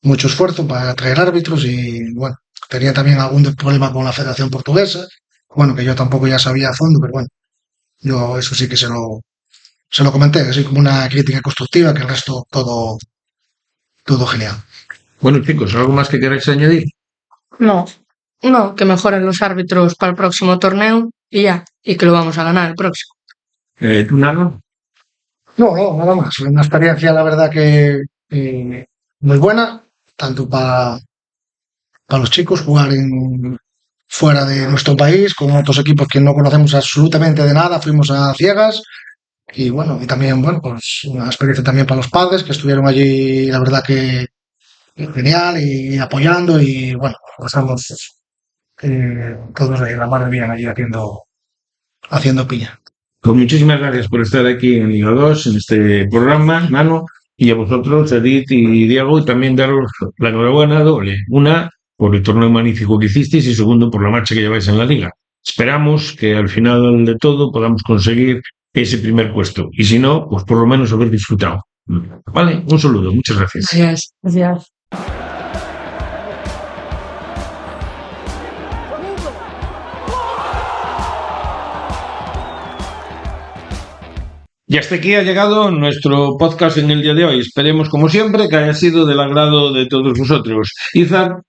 mucho esfuerzo para traer árbitros y bueno, tenía también algún problema con la Federación Portuguesa, bueno, que yo tampoco ya sabía a fondo, pero bueno, yo eso sí que se lo comenté, así como una crítica constructiva, que el resto todo genial. Bueno, chicos, ¿algo más que queráis añadir? No, que mejoren los árbitros para el próximo torneo y ya, y que lo vamos a ganar el próximo. ¿Tú, Nano? No, nada más. Una experiencia, la verdad, que muy buena, tanto para los chicos jugar fuera de nuestro país, con otros equipos que no conocemos absolutamente de nada, fuimos a ciegas. Y bueno, y también, bueno, pues una experiencia también para los padres que estuvieron allí, la verdad que genial y apoyando y bueno, pasamos todos de la madre bien allí haciendo piña. Pues muchísimas gracias por estar aquí en Liga 2, en este programa, Nano, y a vosotros, Edith y Diego, y también daros la enhorabuena doble. Una, por el torneo magnífico que hicisteis y segundo, por la marcha que lleváis en la Liga. Esperamos que al final de todo podamos conseguir ese primer puesto. Y si no, pues por lo menos haber disfrutado. Vale, un saludo, muchas gracias. Gracias. Y hasta aquí ha llegado nuestro podcast en el día de hoy. Esperemos, como siempre, que haya sido del agrado de todos vosotros. Izar.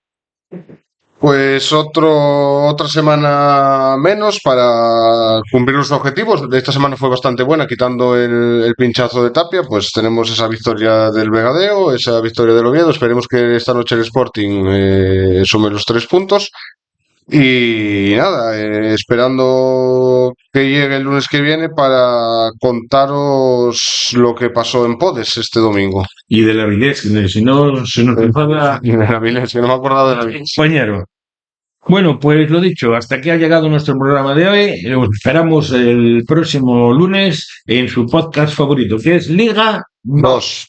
Pues otra semana menos para cumplir los objetivos. Esta semana fue bastante buena, quitando el pinchazo de Tapia, pues tenemos esa victoria del Vegadeo, esa victoria del Oviedo. Esperemos que esta noche el Sporting sume los 3 puntos. Y nada, esperando que llegue el lunes que viene para contaros lo que pasó en Podes este domingo. Y de la Avilés, si no se nos enfada. Y de la Avilés, que no me he acordado de la Avilés. Compañero. Bueno, pues lo dicho, hasta aquí ha llegado nuestro programa de hoy. Os esperamos el próximo lunes en su podcast favorito, que es Liga 2.